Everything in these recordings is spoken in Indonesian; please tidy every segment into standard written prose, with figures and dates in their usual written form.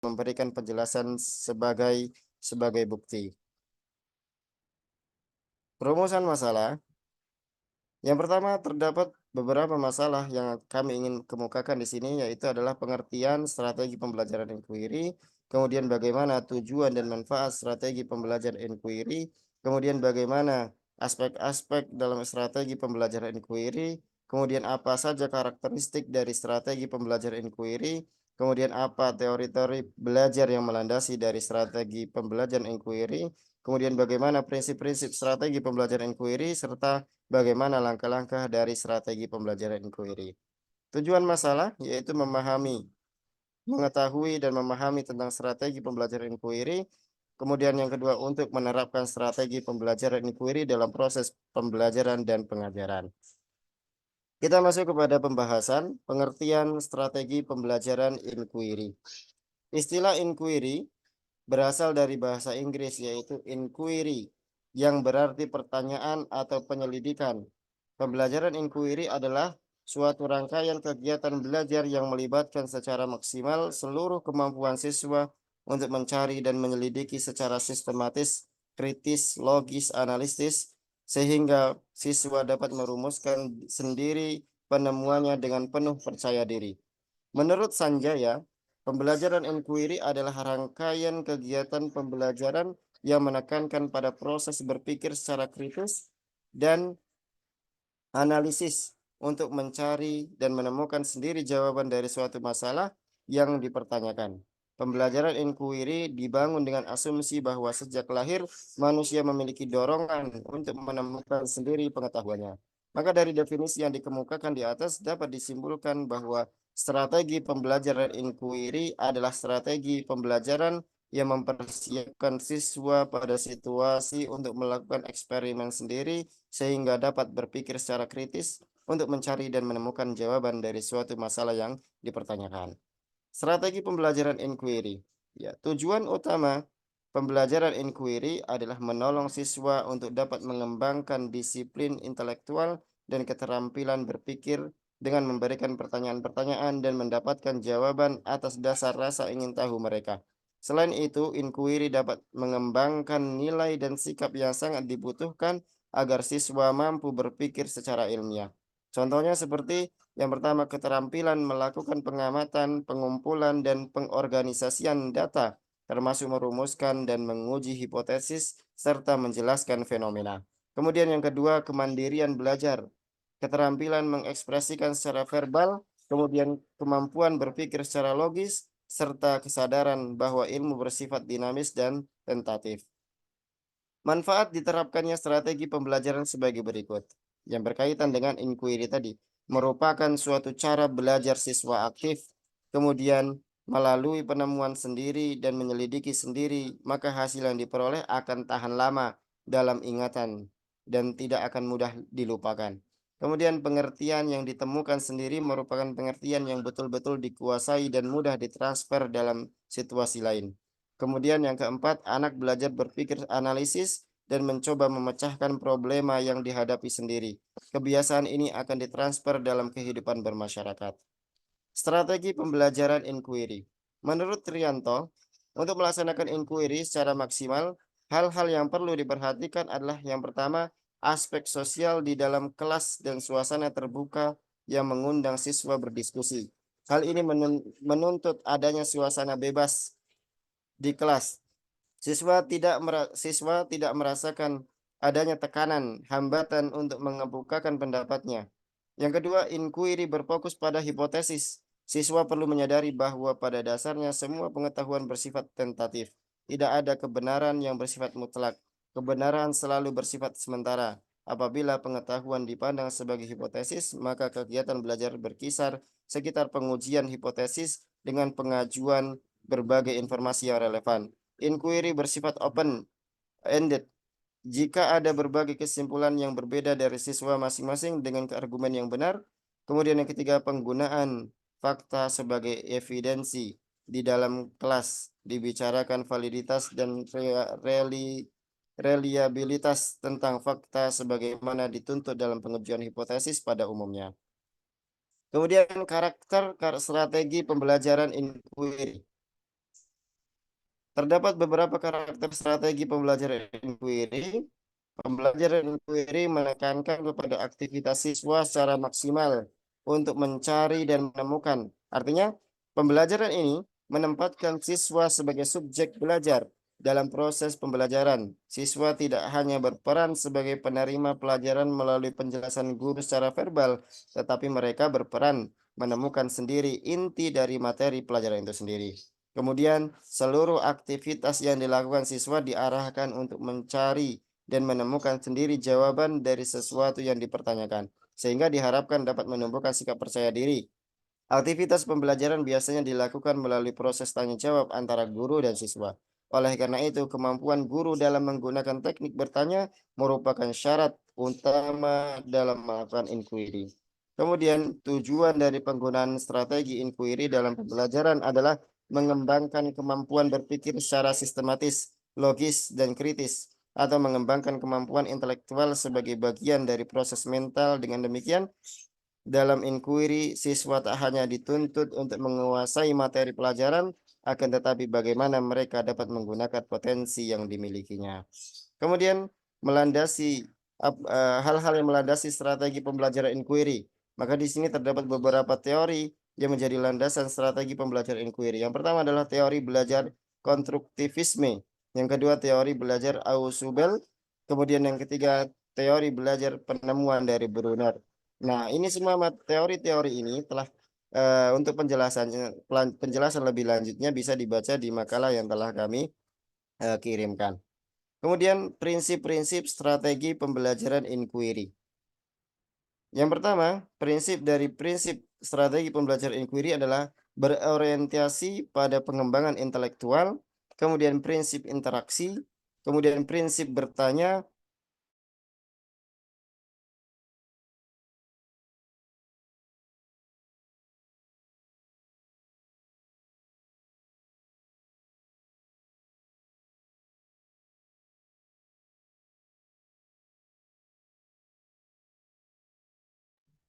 memberikan penjelasan sebagai bukti. Perumusan masalah. Yang pertama, terdapat beberapa masalah yang kami ingin kemukakan di sini, yaitu adalah pengertian strategi pembelajaran inquiry, kemudian bagaimana tujuan dan manfaat strategi pembelajaran inquiry, kemudian bagaimana aspek-aspek dalam strategi pembelajaran inquiry, kemudian apa saja karakteristik dari strategi pembelajaran inquiry, kemudian apa teori-teori belajar yang melandasi dari strategi pembelajaran inquiry, kemudian bagaimana prinsip-prinsip strategi pembelajaran inquiry, serta bagaimana langkah-langkah dari strategi pembelajaran inquiry. Tujuan masalah yaitu mengetahui dan memahami tentang strategi pembelajaran inquiry. Kemudian yang kedua, untuk menerapkan strategi pembelajaran inquiry dalam proses pembelajaran dan pengajaran. Kita masuk kepada pembahasan pengertian strategi pembelajaran inquiry. Istilah inquiry berasal dari bahasa Inggris yaitu inquiry, yang berarti pertanyaan atau penyelidikan. Pembelajaran inquiry adalah suatu rangkaian kegiatan belajar yang melibatkan secara maksimal seluruh kemampuan siswa untuk mencari dan menyelidiki secara sistematis, kritis, logis, analitis, sehingga siswa dapat merumuskan sendiri penemuannya dengan penuh percaya diri. Menurut Sanjaya, pembelajaran inquiry adalah rangkaian kegiatan pembelajaran yang menekankan pada proses berpikir secara kritis dan analisis untuk mencari dan menemukan sendiri jawaban dari suatu masalah yang dipertanyakan. Pembelajaran inquiry dibangun dengan asumsi bahwa sejak lahir manusia memiliki dorongan untuk menemukan sendiri pengetahuannya. Maka dari definisi yang dikemukakan di atas dapat disimpulkan bahwa strategi pembelajaran inquiry adalah strategi pembelajaran yang mempersiapkan siswa pada situasi untuk melakukan eksperimen sendiri sehingga dapat berpikir secara kritis untuk mencari dan menemukan jawaban dari suatu masalah yang dipertanyakan. Strategi pembelajaran inquiry. Ya, tujuan utama pembelajaran inquiry adalah menolong siswa untuk dapat mengembangkan disiplin intelektual dan keterampilan berpikir dengan memberikan pertanyaan-pertanyaan dan mendapatkan jawaban atas dasar rasa ingin tahu mereka. Selain itu, inquiry dapat mengembangkan nilai dan sikap yang sangat dibutuhkan agar siswa mampu berpikir secara ilmiah. Contohnya seperti yang pertama, keterampilan melakukan pengamatan, pengumpulan, dan pengorganisasian data, termasuk merumuskan dan menguji hipotesis serta menjelaskan fenomena. Kemudian yang kedua, kemandirian belajar, keterampilan mengekspresikan secara verbal, kemudian kemampuan berpikir secara logis, serta kesadaran bahwa ilmu bersifat dinamis dan tentatif. Manfaat diterapkannya strategi pembelajaran sebagai berikut. Yang berkaitan dengan inquiry tadi, merupakan suatu cara belajar siswa aktif, kemudian melalui penemuan sendiri dan menyelidiki sendiri, maka hasil yang diperoleh akan tahan lama dalam ingatan dan tidak akan mudah dilupakan. Kemudian pengertian yang ditemukan sendiri merupakan pengertian yang betul-betul dikuasai dan mudah ditransfer dalam situasi lain. Kemudian yang keempat, anak belajar berpikir analisis dan mencoba memecahkan problema yang dihadapi sendiri. Kebiasaan ini akan ditransfer dalam kehidupan bermasyarakat. Strategi pembelajaran inquiry. Menurut Trianto, untuk melaksanakan inquiry secara maksimal, hal-hal yang perlu diperhatikan adalah yang pertama, aspek sosial di dalam kelas dan suasana terbuka yang mengundang siswa berdiskusi. Hal ini menuntut adanya suasana bebas di kelas. Siswa tidak merasakan adanya tekanan, hambatan untuk mengemukakan pendapatnya. Yang kedua, inquiry berfokus pada hipotesis. Siswa perlu menyadari bahwa pada dasarnya semua pengetahuan bersifat tentatif. Tidak ada kebenaran yang bersifat mutlak. Kebenaran selalu bersifat sementara. Apabila pengetahuan dipandang sebagai hipotesis, maka kegiatan belajar berkisar sekitar pengujian hipotesis dengan pengajuan berbagai informasi yang relevan. Inquiry bersifat open-ended. Jika ada berbagai kesimpulan yang berbeda dari siswa masing-masing dengan argumen yang benar. Kemudian yang ketiga, penggunaan fakta sebagai evidensi di dalam kelas. Dibicarakan validitas dan reliabilitas tentang fakta sebagaimana dituntut dalam pengujian hipotesis pada umumnya. Kemudian karakter strategi pembelajaran inquiry. Terdapat beberapa karakter strategi pembelajaran inquiry. Pembelajaran inquiry menekankan kepada aktivitas siswa secara maksimal untuk mencari dan menemukan. Artinya, pembelajaran ini menempatkan siswa sebagai subjek belajar dalam proses pembelajaran. Siswa tidak hanya berperan sebagai penerima pelajaran melalui penjelasan guru secara verbal, tetapi mereka berperan menemukan sendiri inti dari materi pelajaran itu sendiri. Kemudian, seluruh aktivitas yang dilakukan siswa diarahkan untuk mencari dan menemukan sendiri jawaban dari sesuatu yang dipertanyakan, sehingga diharapkan dapat menumbuhkan sikap percaya diri. Aktivitas pembelajaran biasanya dilakukan melalui proses tanya jawab antara guru dan siswa. Oleh karena itu, kemampuan guru dalam menggunakan teknik bertanya merupakan syarat utama dalam melakukan inquiry. Kemudian, tujuan dari penggunaan strategi inquiry dalam pembelajaran adalah mengembangkan kemampuan berpikir secara sistematis, logis, dan kritis, atau mengembangkan kemampuan intelektual sebagai bagian dari proses mental. Dengan demikian, dalam inquiry, siswa tak hanya dituntut untuk menguasai materi pelajaran, akan tetapi bagaimana mereka dapat menggunakan potensi yang dimilikinya. Kemudian, melandasi hal-hal yang melandasi strategi pembelajaran inquiry. Maka di sini terdapat beberapa teori yang menjadi landasan strategi pembelajaran inquiry. Yang pertama adalah teori belajar konstruktivisme. Yang kedua, teori belajar Ausubel. Kemudian yang ketiga, teori belajar penemuan dari Brunner. Nah, ini semua teori-teori ini telah untuk penjelasan lebih lanjutnya bisa dibaca di makalah yang telah kami kirimkan. Kemudian prinsip-prinsip strategi pembelajaran inquiry. Yang pertama, prinsip strategi pembelajaran inquiry adalah berorientasi pada pengembangan intelektual, kemudian prinsip interaksi, kemudian prinsip bertanya,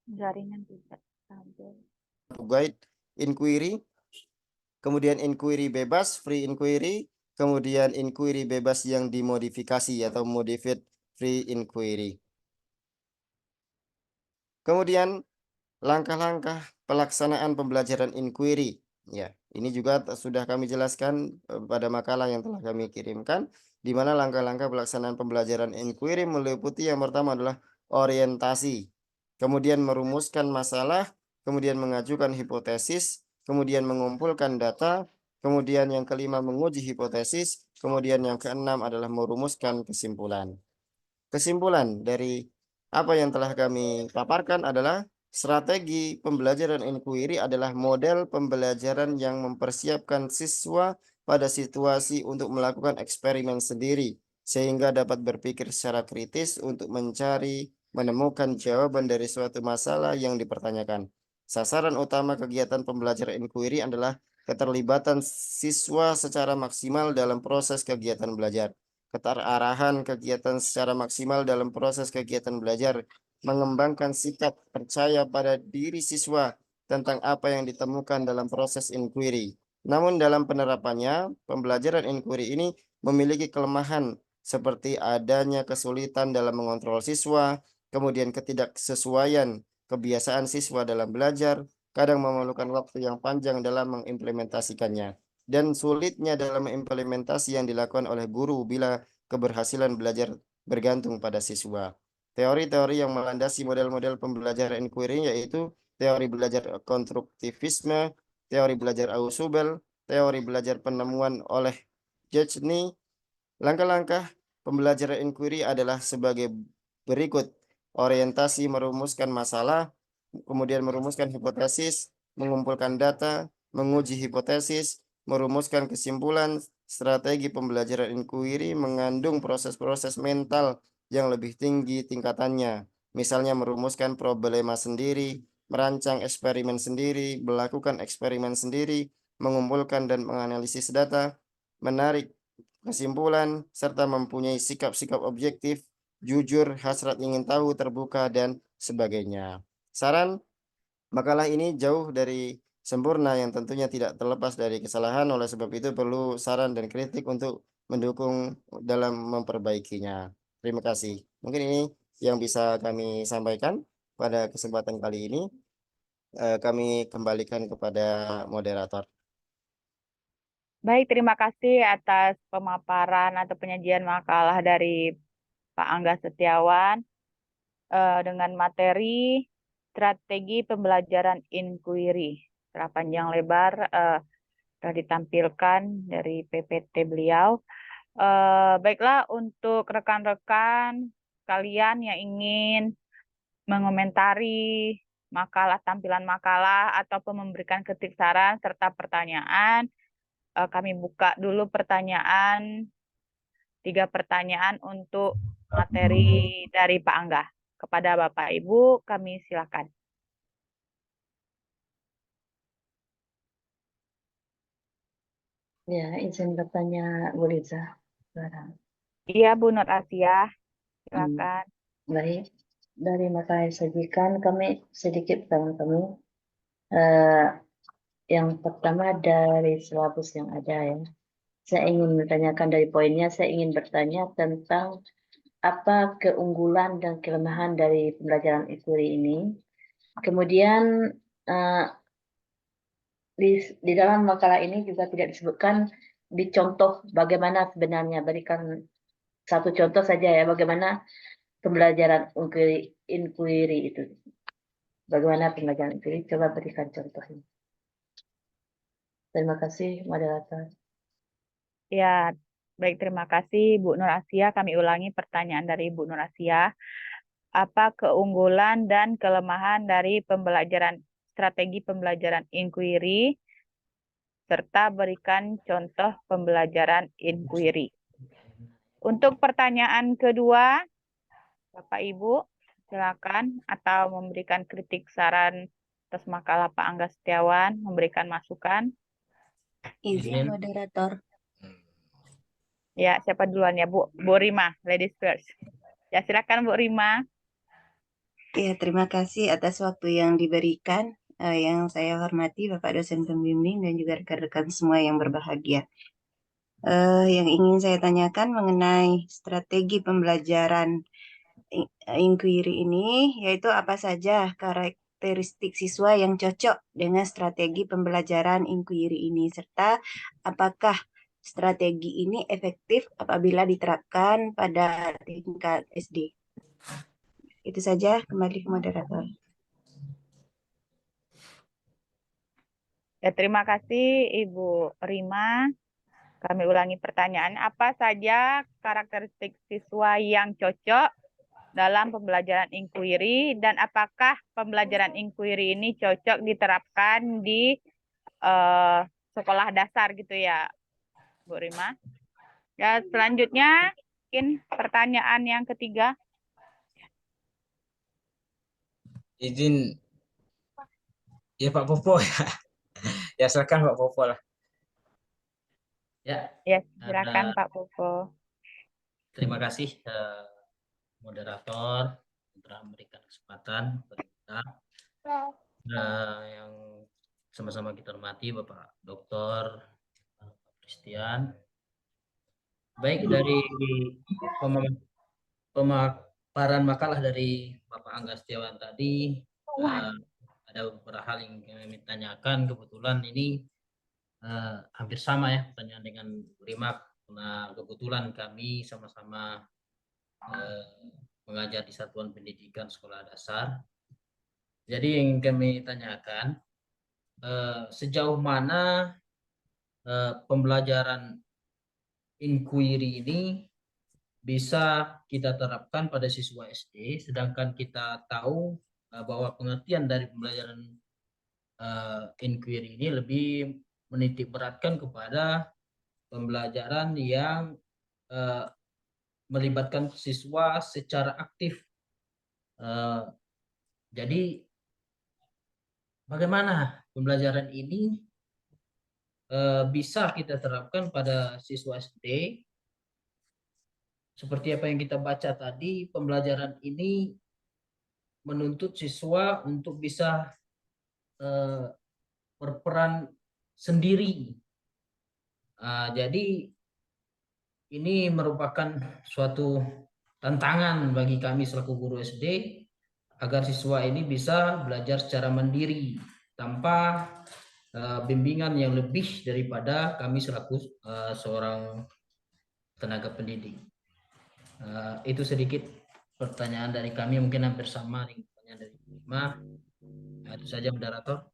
Jaringan tidak stabil. guide inquiry, kemudian inquiry bebas, free inquiry, kemudian inquiry bebas yang dimodifikasi atau modified free inquiry. Kemudian langkah-langkah pelaksanaan pembelajaran inquiry. Ya, ini juga sudah kami jelaskan pada makalah yang telah kami kirimkan, di mana langkah-langkah pelaksanaan pembelajaran inquiry meliputi yang pertama adalah orientasi, kemudian merumuskan masalah, kemudian mengajukan hipotesis, kemudian mengumpulkan data, kemudian yang kelima menguji hipotesis, kemudian yang keenam adalah merumuskan kesimpulan. Kesimpulan dari apa yang telah kami paparkan adalah strategi pembelajaran inquiry adalah model pembelajaran yang mempersiapkan siswa pada situasi untuk melakukan eksperimen sendiri, sehingga dapat berpikir secara kritis untuk mencari, menemukan jawaban dari suatu masalah yang dipertanyakan. Sasaran utama kegiatan pembelajaran inquiry adalah keterlibatan siswa secara maksimal dalam proses kegiatan belajar. Keterarahan kegiatan secara maksimal dalam proses kegiatan belajar, mengembangkan sikap percaya pada diri siswa tentang apa yang ditemukan dalam proses inquiry. Namun dalam penerapannya, pembelajaran inquiry ini memiliki kelemahan seperti adanya kesulitan dalam mengontrol siswa, kemudian ketidaksesuaian kebiasaan siswa dalam belajar, kadang memerlukan waktu yang panjang dalam mengimplementasikannya, dan sulitnya dalam implementasi yang dilakukan oleh guru bila keberhasilan belajar bergantung pada siswa. Teori-teori yang melandasi model-model pembelajaran inquiry yaitu teori belajar konstruktivisme, teori belajar Ausubel, teori belajar penemuan oleh Jechny. Langkah-langkah pembelajaran inquiry adalah sebagai berikut: orientasi, merumuskan masalah, kemudian merumuskan hipotesis, mengumpulkan data, menguji hipotesis, merumuskan kesimpulan. Strategi pembelajaran inquiry mengandung proses-proses mental yang lebih tinggi tingkatannya. Misalnya merumuskan problema sendiri, merancang eksperimen sendiri, melakukan eksperimen sendiri, mengumpulkan dan menganalisis data, menarik kesimpulan, serta mempunyai sikap-sikap objektif, jujur, hasrat ingin tahu, terbuka, dan sebagainya. Saran, makalah ini jauh dari sempurna yang tentunya tidak terlepas dari kesalahan. Oleh sebab itu perlu saran dan kritik untuk mendukung dalam memperbaikinya. Terima kasih. Mungkin ini yang bisa kami sampaikan pada kesempatan kali ini. Kami kembalikan kepada moderator. Baik, terima kasih atas pemaparan atau penyajian makalah dari Pak Angga Setiawan dengan materi strategi pembelajaran inquiry. Setelah panjang lebar telah ditampilkan dari PPT beliau. Baiklah, untuk rekan-rekan kalian yang ingin mengomentari makalah, tampilan makalah, ataupun memberikan kritik saran serta pertanyaan, kami buka dulu pertanyaan, 3 pertanyaan untuk materi dari Pak Angga. Kepada Bapak Ibu, kami silakan. Ya, izin bertanya Bu Liza. Iya, Bu Nur Asia, silakan. Baik, dari makalah yang disajikan kami sedikit pertanyaan kami. Yang pertama dari silabus yang ada ya. Saya ingin bertanyakan dari poinnya, saya ingin bertanya tentang apa keunggulan dan kelemahan dari pembelajaran inquiry ini. Kemudian di dalam makalah ini juga tidak disebutkan di contoh bagaimana sebenarnya, berikan satu contoh saja ya, bagaimana pembelajaran inquiry itu. Bagaimana pembelajaran inquiry, coba berikan contohnya. Terima kasih, moderator. Ya, baik, terima kasih Bu Nur Asia. Kami ulangi pertanyaan dari Bu Nur Asia. Apa keunggulan dan kelemahan dari strategi pembelajaran inquiry, serta berikan contoh pembelajaran inquiry. Untuk pertanyaan kedua, Bapak Ibu, silakan, atau memberikan kritik saran atas makalah Pak Angga Setiawan, memberikan masukan. Izin moderator. Ya, siapa duluan ya, Bu? Bu Rima, ladies first. Ya, silakan Bu Rima. Ya, terima kasih atas waktu yang diberikan. Yang saya hormati Bapak dosen pembimbing dan juga rekan-rekan semua yang berbahagia. Yang ingin saya tanyakan mengenai strategi pembelajaran inquiry ini, yaitu apa saja karakteristik siswa yang cocok dengan strategi pembelajaran inquiry ini, serta apakah strategi ini efektif apabila diterapkan pada tingkat SD. Itu saja, kembali ke moderator. Ya, terima kasih Ibu Rima. Kami ulangi pertanyaan, apa saja karakteristik siswa yang cocok dalam pembelajaran inquiry, dan apakah pembelajaran inquiry ini cocok diterapkan di sekolah dasar gitu ya, Bu Rima? Ya, selanjutnya mungkin pertanyaan yang ketiga. Izin ya Pak Popo ya. Ya silakan Pak Popo lah. Ya. Ya, silakan Pak Popo. Terima kasih moderator telah memberikan kesempatan kepada kita yang sama-sama kita hormati Bapak Dr. Christian. Baik, dari pemaparan makalah dari Bapak Angga Setiawan tadi, ada beberapa hal yang kami tanyakan. Kebetulan ini hampir sama ya pertanyaan dengan Rima, karena kebetulan kami sama-sama mengajar di satuan pendidikan sekolah dasar. Jadi yang kami tanyakan, sejauh mana pembelajaran inquiry ini bisa kita terapkan pada siswa SD, sedangkan kita tahu bahwa pengertian dari pembelajaran inquiry ini lebih menitik beratkan kepada pembelajaran yang melibatkan siswa secara aktif. Jadi bagaimana pembelajaran ini bisa kita terapkan pada siswa SD? Seperti apa yang kita baca tadi, pembelajaran ini menuntut siswa untuk bisa berperan sendiri. Jadi ini merupakan suatu tantangan bagi kami selaku guru SD agar siswa ini bisa belajar secara mandiri tanpa bimbingan yang lebih daripada kami selaku seorang tenaga pendidik. Itu sedikit pertanyaan dari kami, mungkin hampir sama dengan pertanyaan dari Bima. Itu saja, moderator.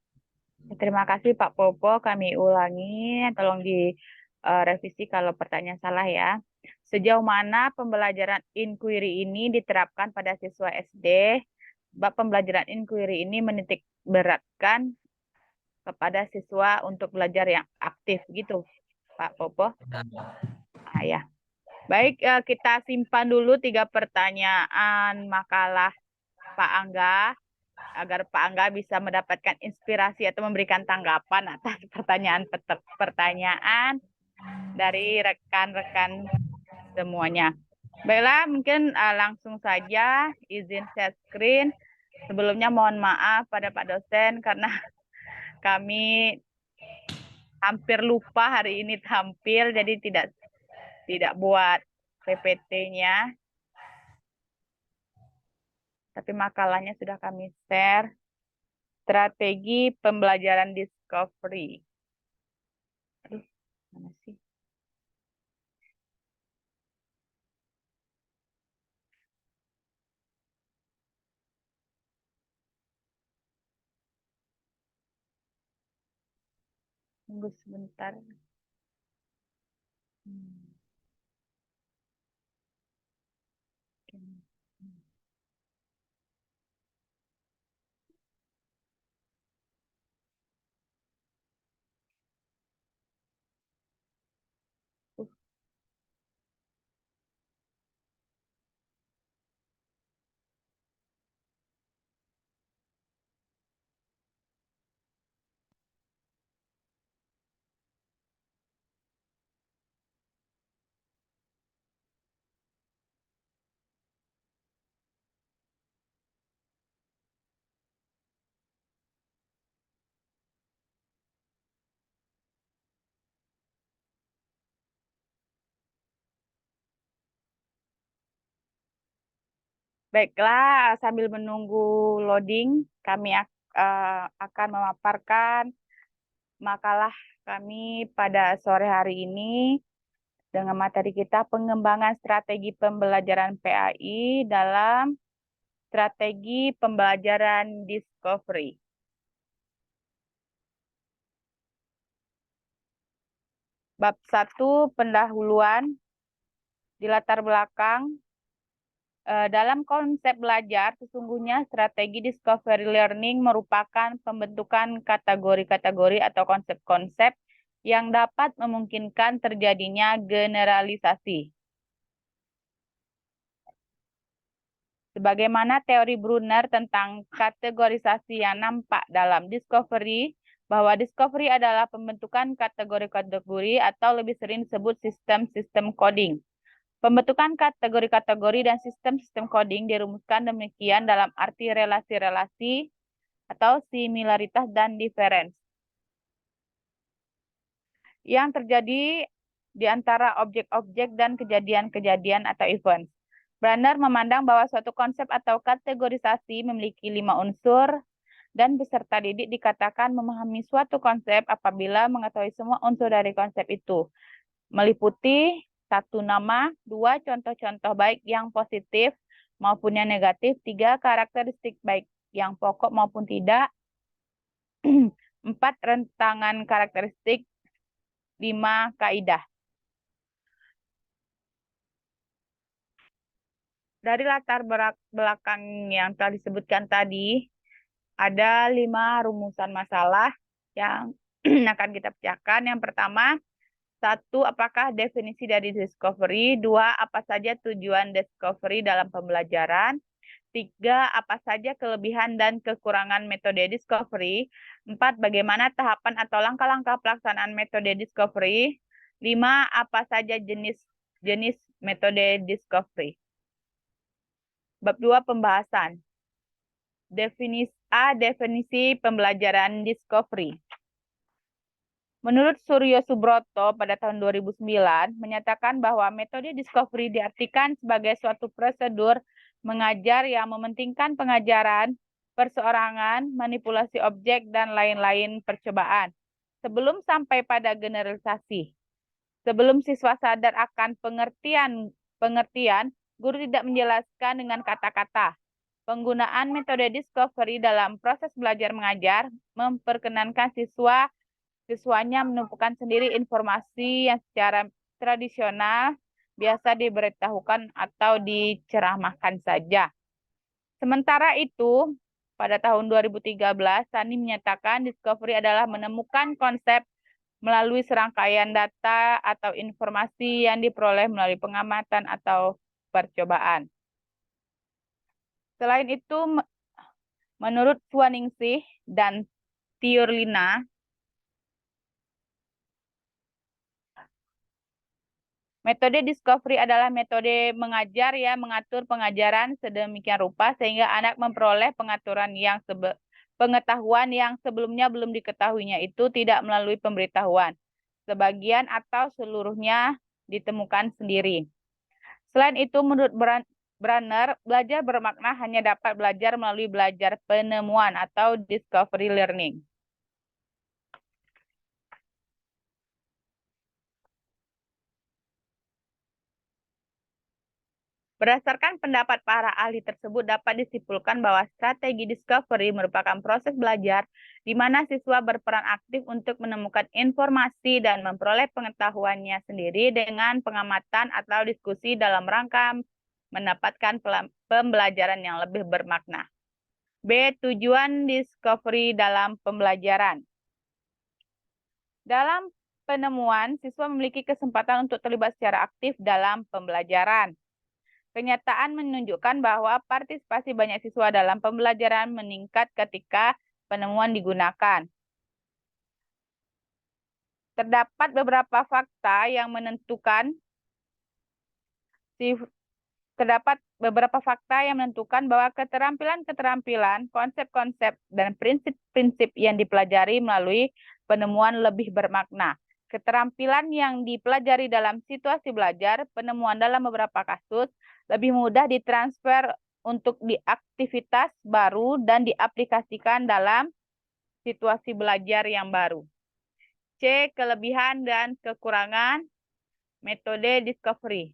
Terima kasih Pak Popo, kami ulangi, tolong direvisi kalau pertanyaan salah ya. Sejauh mana pembelajaran inquiry ini diterapkan pada siswa SD? Bab pembelajaran inquiry ini menitik beratkan kepada siswa untuk belajar yang aktif gitu, Pak Popo. Ya. Baik, kita simpan dulu 3 pertanyaan makalah Pak Angga, agar Pak Angga bisa mendapatkan inspirasi atau memberikan tanggapan atas pertanyaan dari rekan-rekan semuanya. Baiklah, mungkin langsung saja izin share screen. Sebelumnya mohon maaf pada Pak dosen karena kami hampir lupa hari ini tampil, jadi tidak buat PPT-nya. Tapi makalahnya sudah kami share. Strategi pembelajaran discovery. Aduh, mana sih? Tunggu sebentar. Baiklah, sambil menunggu loading, kami akan memaparkan makalah kami pada sore hari ini dengan materi kita pengembangan strategi pembelajaran PAI dalam strategi pembelajaran discovery. Bab 1, pendahuluan, di latar belakang. Dalam konsep belajar, sesungguhnya strategi discovery learning merupakan pembentukan kategori-kategori atau konsep-konsep yang dapat memungkinkan terjadinya generalisasi. Sebagaimana teori Brunner tentang kategorisasi yang nampak dalam discovery, bahwa discovery adalah pembentukan kategori-kategori atau lebih sering disebut sistem-sistem coding. Pembentukan kategori-kategori dan sistem-sistem coding dirumuskan demikian dalam arti relasi-relasi atau similaritas dan difference yang terjadi di antara objek-objek dan kejadian-kejadian atau event. Brunner memandang bahwa suatu konsep atau kategorisasi memiliki 5 unsur dan peserta didik dikatakan memahami suatu konsep apabila mengetahui semua unsur dari konsep itu, meliputi 1 nama, 2 contoh-contoh baik yang positif maupun yang negatif, 3 karakteristik baik yang pokok maupun tidak, 4 rentangan karakteristik, 5 kaidah. Dari latar belakang yang telah disebutkan tadi, ada 5 rumusan masalah yang akan kita pecahkan. Yang pertama, 1. Apakah definisi dari discovery? 2. Apa saja tujuan discovery dalam pembelajaran? 3. Apa saja kelebihan dan kekurangan metode discovery? 4. Bagaimana tahapan atau langkah-langkah pelaksanaan metode discovery? 5. Apa saja jenis metode discovery? Bab 2, pembahasan. Definisi pembelajaran discovery. Menurut Suryo Subroto pada tahun 2009 menyatakan bahwa metode discovery diartikan sebagai suatu prosedur mengajar yang mementingkan pengajaran, perseorangan, manipulasi objek, dan lain-lain percobaan sebelum sampai pada generalisasi. Sebelum siswa sadar akan pengertian, guru tidak menjelaskan dengan kata-kata. Penggunaan metode discovery dalam proses belajar mengajar memperkenankan siswanya menumpukan sendiri informasi yang secara tradisional biasa diberitahukan atau diceramahkan saja. Sementara itu, pada tahun 2013, Sani menyatakan discovery adalah menemukan konsep melalui serangkaian data atau informasi yang diperoleh melalui pengamatan atau percobaan. Selain itu, menurut Swaningsih dan Tiurlina, metode discovery adalah metode mengajar yang mengatur pengajaran sedemikian rupa sehingga anak memperoleh pengetahuan yang sebelumnya belum diketahuinya itu tidak melalui pemberitahuan. Sebagian atau seluruhnya ditemukan sendiri. Selain itu, menurut Branner, belajar bermakna hanya dapat belajar melalui belajar penemuan atau discovery learning. Berdasarkan pendapat para ahli tersebut dapat disimpulkan bahwa strategi discovery merupakan proses belajar di mana siswa berperan aktif untuk menemukan informasi dan memperoleh pengetahuannya sendiri dengan pengamatan atau diskusi dalam rangka mendapatkan pembelajaran yang lebih bermakna. B. Tujuan discovery dalam pembelajaran. Dalam penemuan, siswa memiliki kesempatan untuk terlibat secara aktif dalam pembelajaran. Kenyataan menunjukkan bahwa partisipasi banyak siswa dalam pembelajaran meningkat ketika penemuan digunakan. Terdapat beberapa fakta yang menentukan bahwa keterampilan, konsep-konsep, dan prinsip-prinsip yang dipelajari melalui penemuan lebih bermakna. Keterampilan yang dipelajari dalam situasi belajar, penemuan dalam beberapa kasus, lebih mudah ditransfer untuk aktivitas baru dan diaplikasikan dalam situasi belajar yang baru. C. Kelebihan dan kekurangan metode discovery.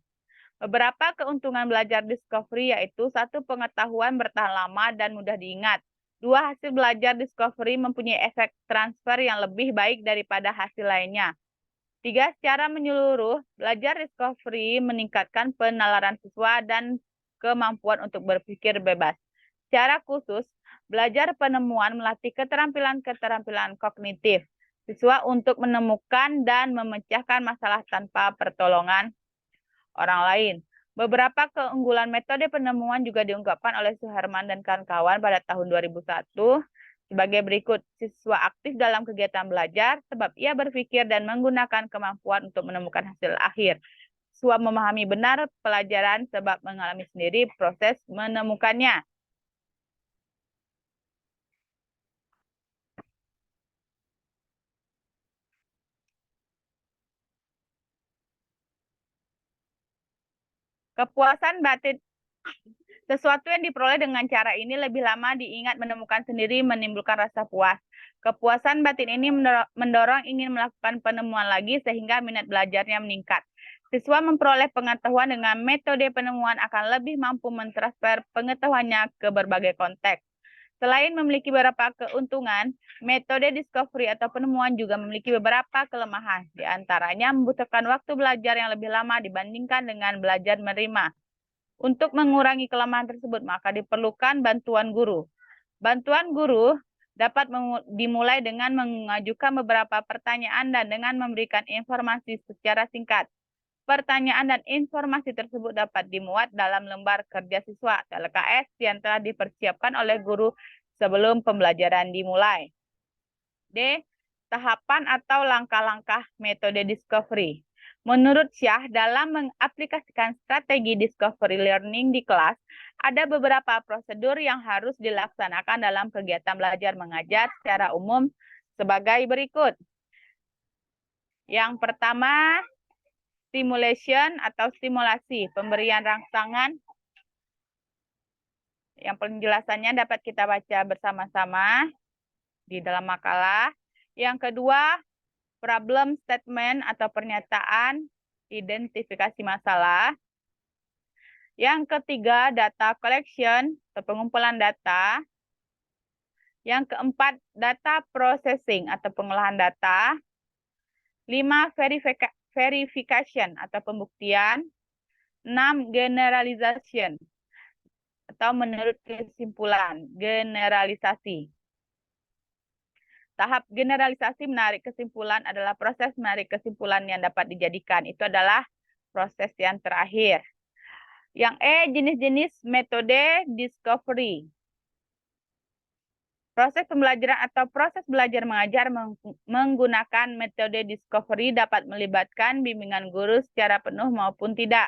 Beberapa keuntungan belajar discovery yaitu 1. Pengetahuan bertahan lama dan mudah diingat. 2. Hasil belajar discovery mempunyai efek transfer yang lebih baik daripada hasil lainnya. 3. Secara menyeluruh, belajar discovery meningkatkan penalaran siswa dan kemampuan untuk berpikir bebas. Secara khusus, belajar penemuan melatih keterampilan-keterampilan kognitif siswa untuk menemukan dan memecahkan masalah tanpa pertolongan orang lain. Beberapa keunggulan metode penemuan juga diungkapkan oleh Suherman dan kawan-kawan pada tahun 2001 sebagai berikut. Siswa aktif dalam kegiatan belajar sebab ia berpikir dan menggunakan kemampuan untuk menemukan hasil akhir. Siswa memahami benar pelajaran sebab mengalami sendiri proses menemukannya. Kepuasan batin. Sesuatu yang diperoleh dengan cara ini lebih lama diingat, menemukan sendiri, menimbulkan rasa puas. Kepuasan batin ini mendorong ingin melakukan penemuan lagi sehingga minat belajarnya meningkat. Siswa memperoleh pengetahuan dengan metode penemuan akan lebih mampu mentransfer pengetahuannya ke berbagai konteks. Selain memiliki beberapa keuntungan, metode discovery atau penemuan juga memiliki beberapa kelemahan. Di antaranya membutuhkan waktu belajar yang lebih lama dibandingkan dengan belajar menerima. Untuk mengurangi kelemahan tersebut, maka diperlukan bantuan guru. Bantuan guru dapat dimulai dengan mengajukan beberapa pertanyaan dan dengan memberikan informasi secara singkat. Pertanyaan dan informasi tersebut dapat dimuat dalam lembar kerja siswa atau LKS yang telah dipersiapkan oleh guru sebelum pembelajaran dimulai. D. Tahapan atau langkah-langkah metode discovery. Menurut Syah, dalam mengaplikasikan strategi discovery learning di kelas, ada beberapa prosedur yang harus dilaksanakan dalam kegiatan belajar mengajar secara umum sebagai berikut. Yang pertama, simulation atau simulasi, pemberian rangsangan. Yang penjelasannya dapat kita baca bersama-sama di dalam makalah. Yang kedua, problem statement atau pernyataan identifikasi masalah. Yang ketiga, data collection atau pengumpulan data. Yang keempat, data processing atau pengolahan data. 5, verification atau pembuktian. 6, generalization atau menurut kesimpulan, generalisasi. Tahap generalisasi menarik kesimpulan adalah proses menarik kesimpulan yang dapat dijadikan. Itu adalah proses yang terakhir. Yang E, jenis-jenis metode discovery. Proses pembelajaran atau proses belajar mengajar menggunakan metode discovery dapat melibatkan bimbingan guru secara penuh maupun tidak.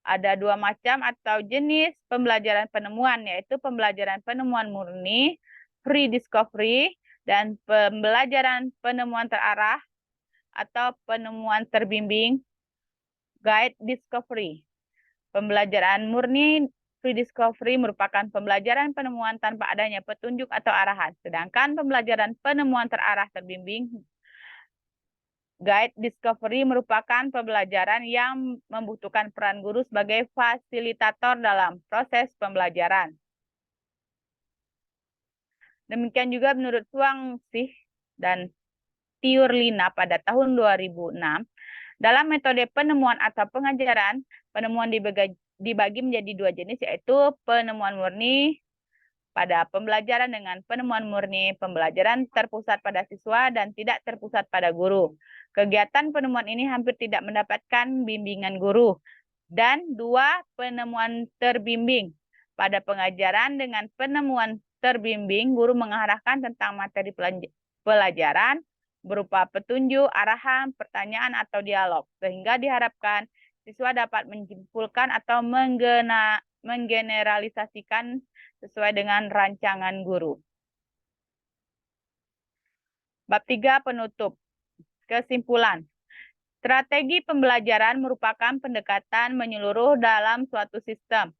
Ada dua macam atau jenis pembelajaran penemuan, yaitu pembelajaran penemuan murni, free discovery, dan pembelajaran penemuan terarah atau penemuan terbimbing, guide discovery. Pembelajaran murni free discovery merupakan pembelajaran penemuan tanpa adanya petunjuk atau arahan. Sedangkan pembelajaran penemuan terarah terbimbing, guide discovery merupakan pembelajaran yang membutuhkan peran guru sebagai fasilitator dalam proses pembelajaran. Demikian juga menurut Suang Sih dan Tiurlina pada tahun 2006, dalam metode penemuan atau pengajaran, penemuan dibagi menjadi dua jenis, yaitu penemuan murni pada pembelajaran dengan penemuan murni pembelajaran terpusat pada siswa dan tidak terpusat pada guru. Kegiatan penemuan ini hampir tidak mendapatkan bimbingan guru. Dan 2, penemuan terbimbing. Pada pengajaran dengan penemuan terbimbing, guru mengarahkan tentang materi pelajaran berupa petunjuk, arahan, pertanyaan, atau dialog, sehingga diharapkan siswa dapat menyimpulkan atau menggeneralisasikan sesuai dengan rancangan guru. Bab 3, penutup. Kesimpulan. Strategi pembelajaran merupakan pendekatan menyeluruh dalam suatu sistem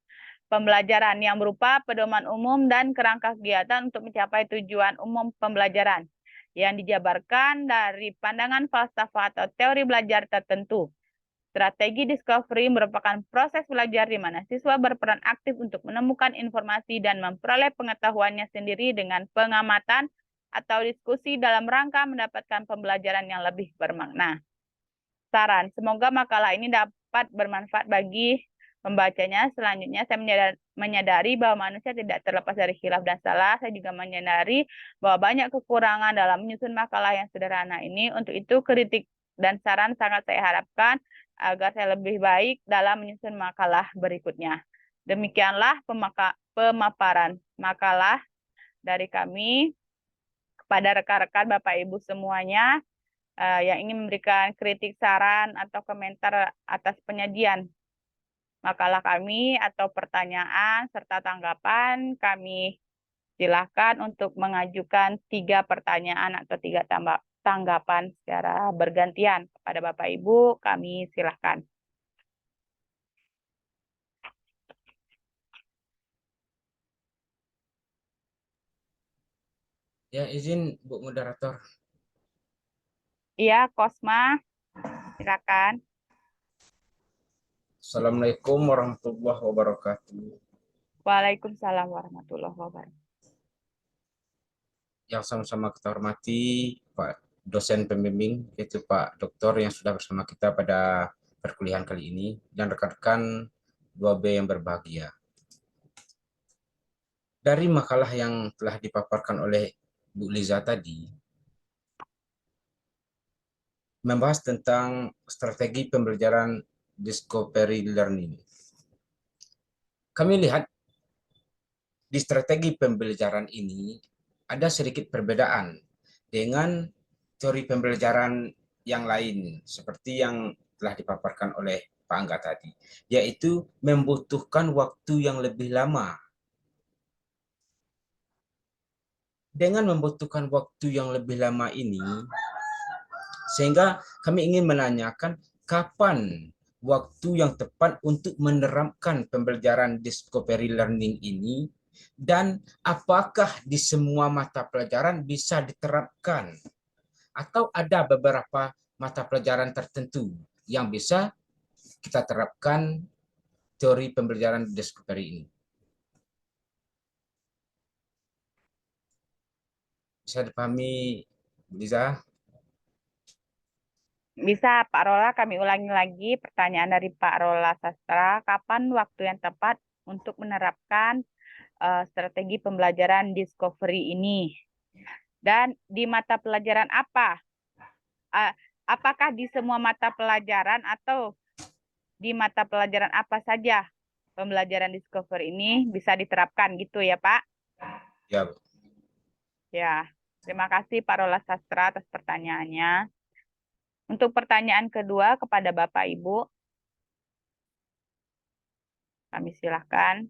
pembelajaran yang berupa pedoman umum dan kerangka kegiatan untuk mencapai tujuan umum pembelajaran yang dijabarkan dari pandangan falsafah atau teori belajar tertentu. Strategi discovery merupakan proses belajar di mana siswa berperan aktif untuk menemukan informasi dan memperoleh pengetahuannya sendiri dengan pengamatan atau diskusi dalam rangka mendapatkan pembelajaran yang lebih bermakna. Saran, semoga makalah ini dapat bermanfaat bagi pembacanya. Selanjutnya, saya menyadari bahwa manusia tidak terlepas dari khilaf dan salah. Saya juga menyadari bahwa banyak kekurangan dalam menyusun makalah yang sederhana ini. Untuk itu, kritik dan saran sangat saya harapkan agar saya lebih baik dalam menyusun makalah berikutnya. Demikianlah pemaparan makalah dari kami kepada rekan-rekan Bapak Ibu semuanya yang ingin memberikan kritik, saran, atau komentar atas penyajian makalah kami atau pertanyaan serta tanggapan, kami silakan untuk mengajukan 3 pertanyaan atau 3 tanggapan secara bergantian kepada Bapak Ibu. Kami silakan. Ya, izin Bu Moderator. Iya, Kosma, silakan. Assalamualaikum warahmatullahi wabarakatuh. Waalaikumsalam warahmatullahi wabarakatuh. Yang sama-sama kita hormati Pak dosen pembimbing, yaitu Pak Doktor yang sudah bersama kita pada perkuliahan kali ini, dan rekan-rekan 2B yang berbahagia. Dari makalah yang telah dipaparkan oleh Bu Liza tadi, membahas tentang strategi pembelajaran discovery learning. Kami lihat di strategi pembelajaran ini ada sedikit perbedaan dengan teori pembelajaran yang lain, seperti yang telah dipaparkan oleh Pak Angga tadi, yaitu membutuhkan waktu yang lebih lama. Dengan membutuhkan waktu yang lebih lama ini, Sehingga kami ingin menanyakan kapan waktu yang tepat untuk menerapkan pembelajaran discovery learning ini, dan apakah di semua mata pelajaran bisa diterapkan atau ada beberapa mata pelajaran tertentu yang bisa kita terapkan teori pembelajaran discovery ini. Bisa dipahami, Liza? Bisa, Pak Rola, kami ulangi lagi pertanyaan dari Pak Rola Sastra. Kapan waktu yang tepat untuk menerapkan strategi pembelajaran discovery ini? Dan di mata pelajaran apa? Apakah di semua mata pelajaran atau di mata pelajaran apa saja pembelajaran discovery ini bisa diterapkan gitu ya, Pak? Ya. Ya, terima kasih Pak Rola Sastra atas pertanyaannya. Untuk pertanyaan kedua kepada Bapak Ibu, kami silahkan.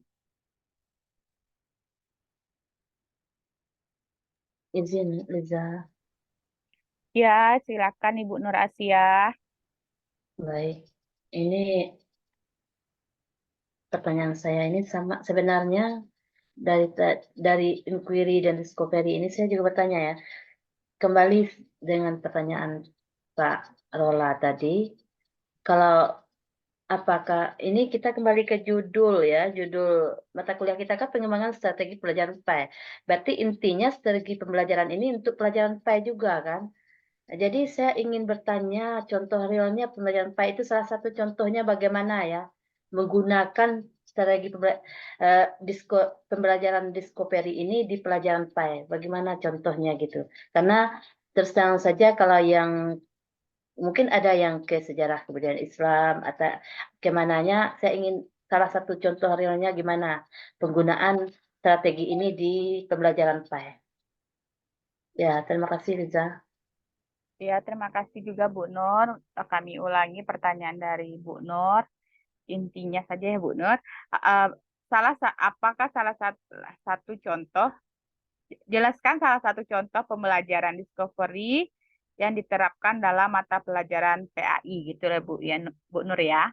Izin, Liza. Ya, silakan Ibu Nur Asia. Baik, ini pertanyaan saya ini sama sebenarnya dari inquiry dan discovery ini saya juga bertanya ya. Kembali dengan pertanyaan Pak Rola tadi, kalau apakah ini kita kembali ke judul ya, judul mata kuliah kita kan pengembangan strategi pelajaran PAI. Berarti intinya strategi pembelajaran ini untuk pelajaran PAI juga kan? Nah, jadi saya ingin bertanya contoh realnya pembelajaran PAI itu salah satu contohnya bagaimana ya menggunakan strategi pembelajaran discovery ini di pelajaran PAI. Bagaimana contohnya gitu? Karena terus terang saja kalau yang mungkin ada yang ke sejarah kebudayaan Islam atau kemananya, saya ingin salah satu contoh realnya gimana penggunaan strategi ini di pembelajaran PAI. Ya, terima kasih Riza. Ya, terima kasih juga Bu Nur. Kami ulangi pertanyaan dari Bu Nur. Intinya saja ya Bu Nur. Apakah salah satu contoh, jelaskan salah satu contoh pembelajaran discovery yang diterapkan dalam mata pelajaran PAI gitu ya Bu Nur ya.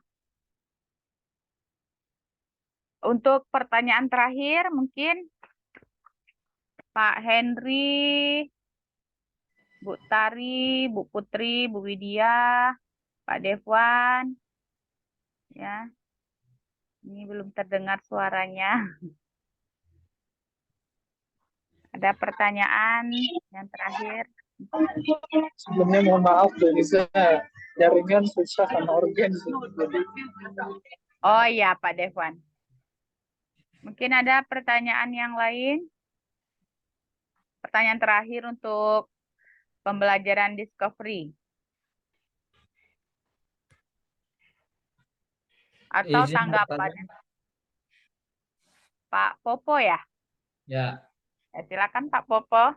Untuk pertanyaan terakhir mungkin Pak Henry, Bu Tari, Bu Putri, Bu Widya, Pak Devwan, ya. Ini belum terdengar suaranya. Ada pertanyaan yang terakhir? Sebelumnya mohon maaf dari saya jaringan susah sama urgensi. Oh iya Pak Devwan. Mungkin ada pertanyaan yang lain? Pertanyaan terakhir untuk pembelajaran discovery. Atau Izin tanggapannya? Pak Popo ya? Ya, Silakan Pak Popo.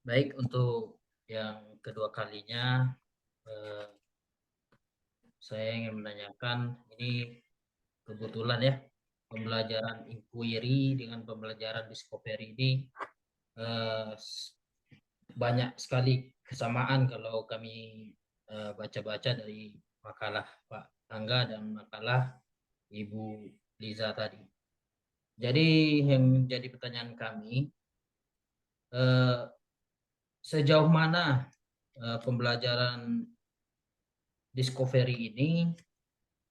baik, untuk yang kedua kalinya saya ingin menanyakan, ini kebetulan ya, pembelajaran inquiry dengan pembelajaran discovery ini banyak sekali kesamaan kalau kami baca-baca dari makalah Pak Angga dan makalah Ibu Liza tadi. Jadi yang menjadi pertanyaan kami, sejauh mana pembelajaran discovery ini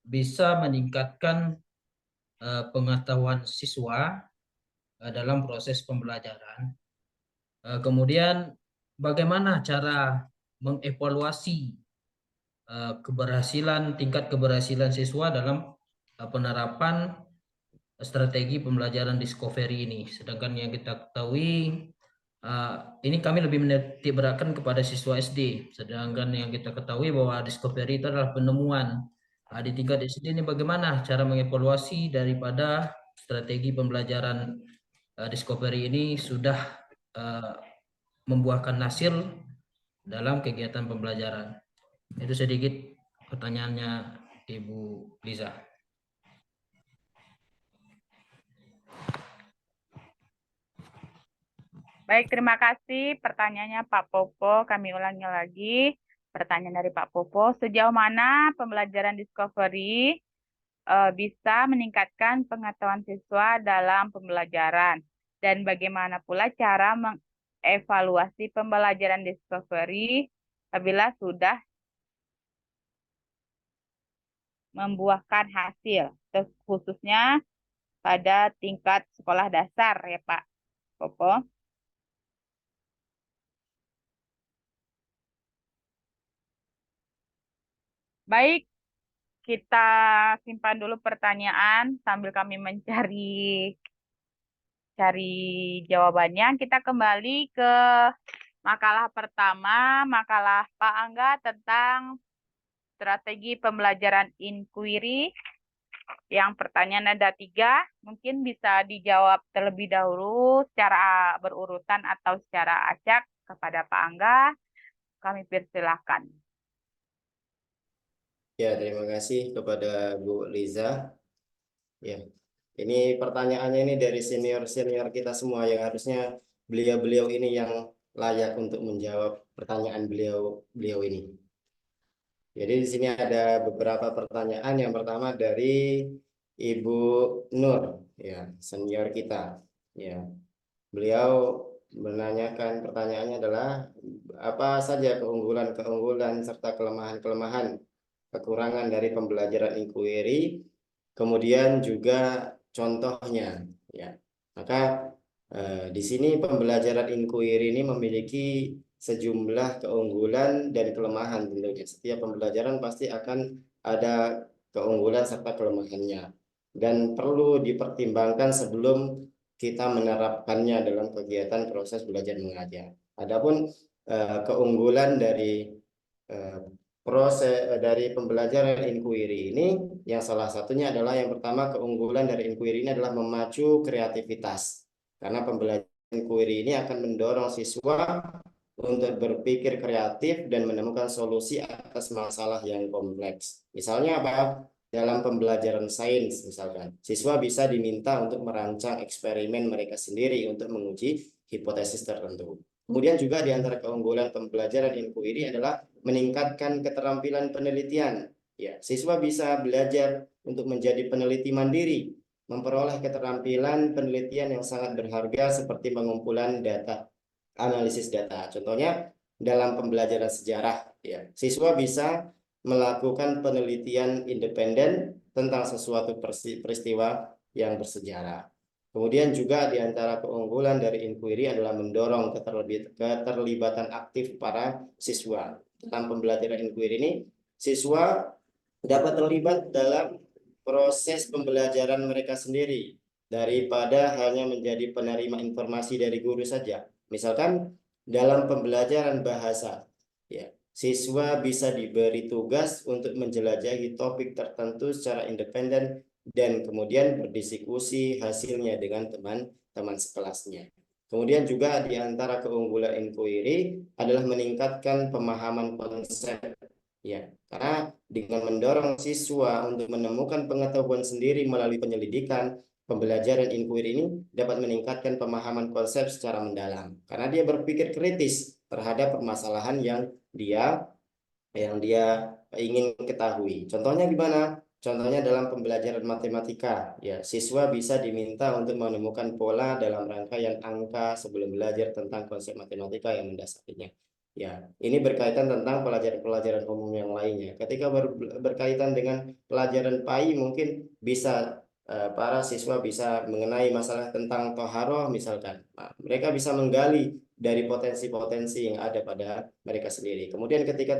bisa meningkatkan pengetahuan siswa dalam proses pembelajaran. Kemudian bagaimana cara mengevaluasi tingkat keberhasilan siswa dalam penerapan strategi pembelajaran discovery ini. Sedangkan yang kita ketahui ini kami lebih menitik beratkan kepada siswa SD. Sedangkan yang kita ketahui bahwa discovery itu adalah penemuan. Di tingkat SD ini bagaimana cara mengevaluasi daripada strategi pembelajaran discovery ini sudah membuahkan hasil dalam kegiatan pembelajaran. Itu sedikit pertanyaannya Ibu Liza. Baik, terima kasih pertanyaannya Pak Popo. Kami ulangi lagi. Pertanyaan dari Pak Popo, sejauh mana pembelajaran discovery bisa meningkatkan pengetahuan siswa dalam pembelajaran? Dan bagaimana pula cara mengevaluasi pembelajaran discovery apabila sudah membuahkan hasil, khususnya pada tingkat sekolah dasar ya Pak Popo? Baik, kita simpan dulu pertanyaan sambil kami mencari jawabannya. Kita kembali ke makalah pertama, makalah Pak Angga tentang strategi pembelajaran inquiry. Yang pertanyaan ada 3, mungkin bisa dijawab terlebih dahulu secara berurutan atau secara acak kepada Pak Angga. Kami persilahkan. Ya, terima kasih kepada Bu Liza. Ya, ini pertanyaannya ini dari senior-senior kita semua yang harusnya beliau-beliau ini yang layak untuk menjawab pertanyaan beliau ini. Jadi di sini ada beberapa pertanyaan. Yang pertama dari Ibu Nur, ya, senior kita. Ya, beliau menanyakan pertanyaannya adalah apa saja keunggulan-keunggulan serta kelemahan-kelemahan kekurangan dari pembelajaran inquiry, kemudian juga contohnya, ya. Maka di sini pembelajaran inquiry ini memiliki sejumlah keunggulan dan kelemahan tentunya. Setiap pembelajaran pasti akan ada keunggulan serta kelemahannya dan perlu dipertimbangkan sebelum kita menerapkannya dalam kegiatan proses belajar mengajar. Adapun keunggulan dari proses dari pembelajaran inquiry ini, yang salah satunya adalah yang pertama, keunggulan dari inquiry ini adalah memacu kreativitas, karena pembelajaran inquiry ini akan mendorong siswa untuk berpikir kreatif dan menemukan solusi atas masalah yang kompleks. Misalnya apa? Dalam pembelajaran sains misalkan, siswa bisa diminta untuk merancang eksperimen mereka sendiri untuk menguji hipotesis tertentu. Kemudian juga di antara keunggulan pembelajaran inquiry adalah meningkatkan keterampilan penelitian. Ya, siswa bisa belajar untuk menjadi peneliti mandiri, memperoleh keterampilan penelitian yang sangat berharga seperti pengumpulan data, analisis data. Contohnya dalam pembelajaran sejarah, ya, siswa bisa melakukan penelitian independen tentang sesuatu peristiwa yang bersejarah. Kemudian juga di antara keunggulan dari inquiry adalah mendorong keterlibatan aktif para siswa. Dalam pembelajaran inquiry ini, siswa dapat terlibat dalam proses pembelajaran mereka sendiri daripada hanya menjadi penerima informasi dari guru saja. Misalkan dalam pembelajaran bahasa, ya, siswa bisa diberi tugas untuk menjelajahi topik tertentu secara independen dan kemudian berdiskusi hasilnya dengan teman-teman sekelasnya. Kemudian juga di antara keunggulan inquiry adalah meningkatkan pemahaman konsep, ya, karena dengan mendorong siswa untuk menemukan pengetahuan sendiri melalui penyelidikan, pembelajaran inquiry ini dapat meningkatkan pemahaman konsep secara mendalam, karena dia berpikir kritis terhadap permasalahan yang dia ingin ketahui. Contohnya gimana? Contohnya dalam pembelajaran matematika, ya, siswa bisa diminta untuk menemukan pola dalam rangkaian angka sebelum belajar tentang konsep matematika yang mendasarinya. Ya, ini berkaitan tentang pelajaran-pelajaran umum yang lainnya. Ketika berkaitan dengan pelajaran PAI, mungkin bisa para siswa bisa mengenai masalah tentang toharoh misalkan. Nah, mereka bisa menggali dari potensi-potensi yang ada pada mereka sendiri. Kemudian ketika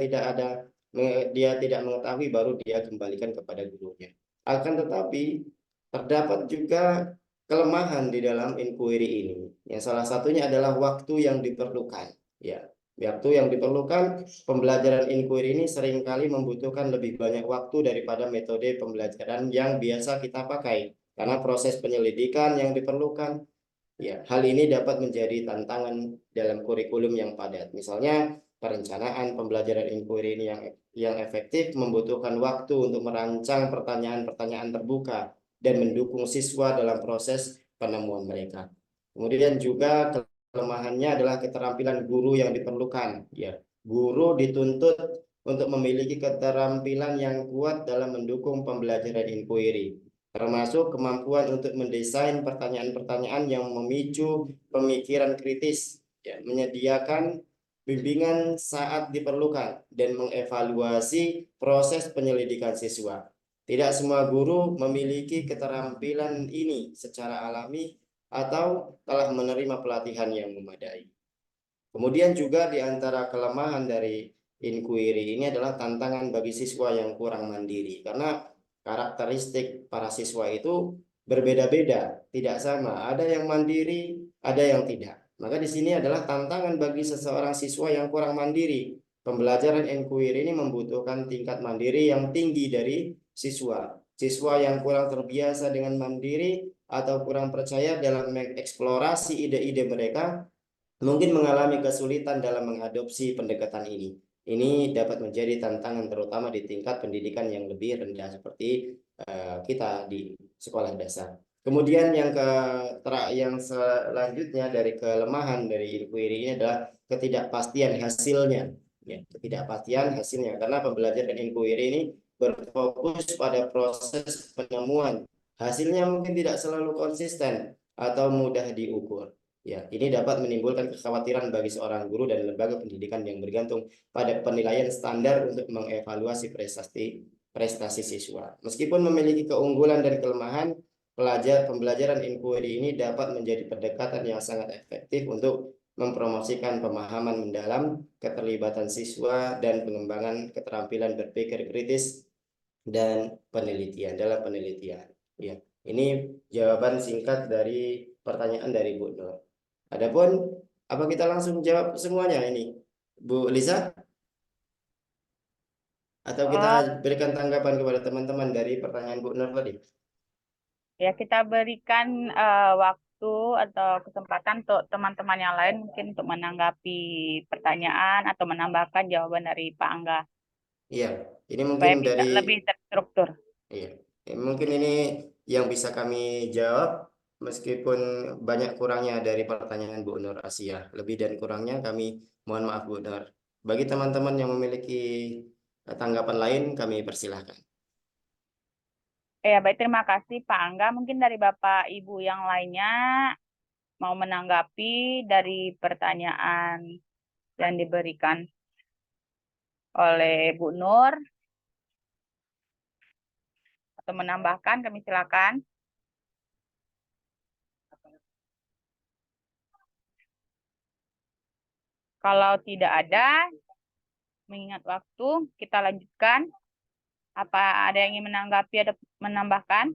dia tidak mengetahui, baru dia kembalikan kepada gurunya. Akan tetapi terdapat juga kelemahan di dalam inquiry ini. Yang salah satunya adalah waktu yang diperlukan. Ya, waktu yang diperlukan pembelajaran inquiry ini seringkali membutuhkan lebih banyak waktu daripada metode pembelajaran yang biasa kita pakai. Karena proses penyelidikan yang diperlukan, ya, hal ini dapat menjadi tantangan dalam kurikulum yang padat. Misalnya, perencanaan pembelajaran inquiry ini yang efektif membutuhkan waktu untuk merancang pertanyaan-pertanyaan terbuka dan mendukung siswa dalam proses penemuan mereka. Kemudian juga kelemahannya adalah keterampilan guru yang diperlukan. Ya, guru dituntut untuk memiliki keterampilan yang kuat dalam mendukung pembelajaran inquiry, termasuk kemampuan untuk mendesain pertanyaan-pertanyaan yang memicu pemikiran kritis, ya, menyediakan bimbingan saat diperlukan, dan mengevaluasi proses penyelidikan siswa. Tidak semua guru memiliki keterampilan ini secara alami atau telah menerima pelatihan yang memadai. Kemudian juga di antara kelemahan dari inquiry ini adalah tantangan bagi siswa yang kurang mandiri, karena karakteristik para siswa itu berbeda-beda, tidak sama. Ada yang mandiri, ada yang tidak. Maka di sini adalah tantangan bagi seseorang siswa yang kurang mandiri. Pembelajaran inquiry ini membutuhkan tingkat mandiri yang tinggi dari siswa. Siswa yang kurang terbiasa dengan mandiri atau kurang percaya dalam mengeksplorasi ide-ide mereka mungkin mengalami kesulitan dalam mengadopsi pendekatan ini. Ini dapat menjadi tantangan terutama di tingkat pendidikan yang lebih rendah seperti kita di sekolah dasar. Kemudian yang selanjutnya dari kelemahan dari inquiry ini adalah ketidakpastian hasilnya. Ya, ketidakpastian hasilnya karena pembelajaran inquiry ini berfokus pada proses penemuan. Hasilnya mungkin tidak selalu konsisten atau mudah diukur. Ya, ini dapat menimbulkan kekhawatiran bagi seorang guru dan lembaga pendidikan yang bergantung pada penilaian standar untuk mengevaluasi prestasi siswa. Meskipun memiliki keunggulan dan kelemahan, pembelajaran inquiry ini dapat menjadi pendekatan yang sangat efektif untuk mempromosikan pemahaman mendalam, keterlibatan siswa, dan pengembangan keterampilan berpikir kritis dan dalam penelitian. Ya, ini jawaban singkat dari pertanyaan dari Bu Nur. Adapun apa kita langsung jawab semuanya ini, Bu Lisa? Atau kita berikan tanggapan kepada teman-teman dari pertanyaan Bu Nur tadi? Ya, kita berikan waktu atau kesempatan untuk teman-teman yang lain mungkin untuk menanggapi pertanyaan atau menambahkan jawaban dari Pak Angga. Iya, ini Supaya mungkin bisa dari lebih terstruktur. Iya, mungkin ini yang bisa kami jawab meskipun banyak kurangnya dari pertanyaan Bu Nur Asia. Lebih dan kurangnya kami mohon maaf Bu Nur. Bagi teman-teman yang memiliki tanggapan lain kami persilahkan. Ya, baik, terima kasih Pak Angga. Mungkin dari Bapak Ibu yang lainnya mau menanggapi dari pertanyaan yang diberikan oleh Bu Nur atau menambahkan, kami silakan. Kalau tidak ada, mengingat waktu, kita lanjutkan. Apa ada yang ingin menanggapi atau menambahkan?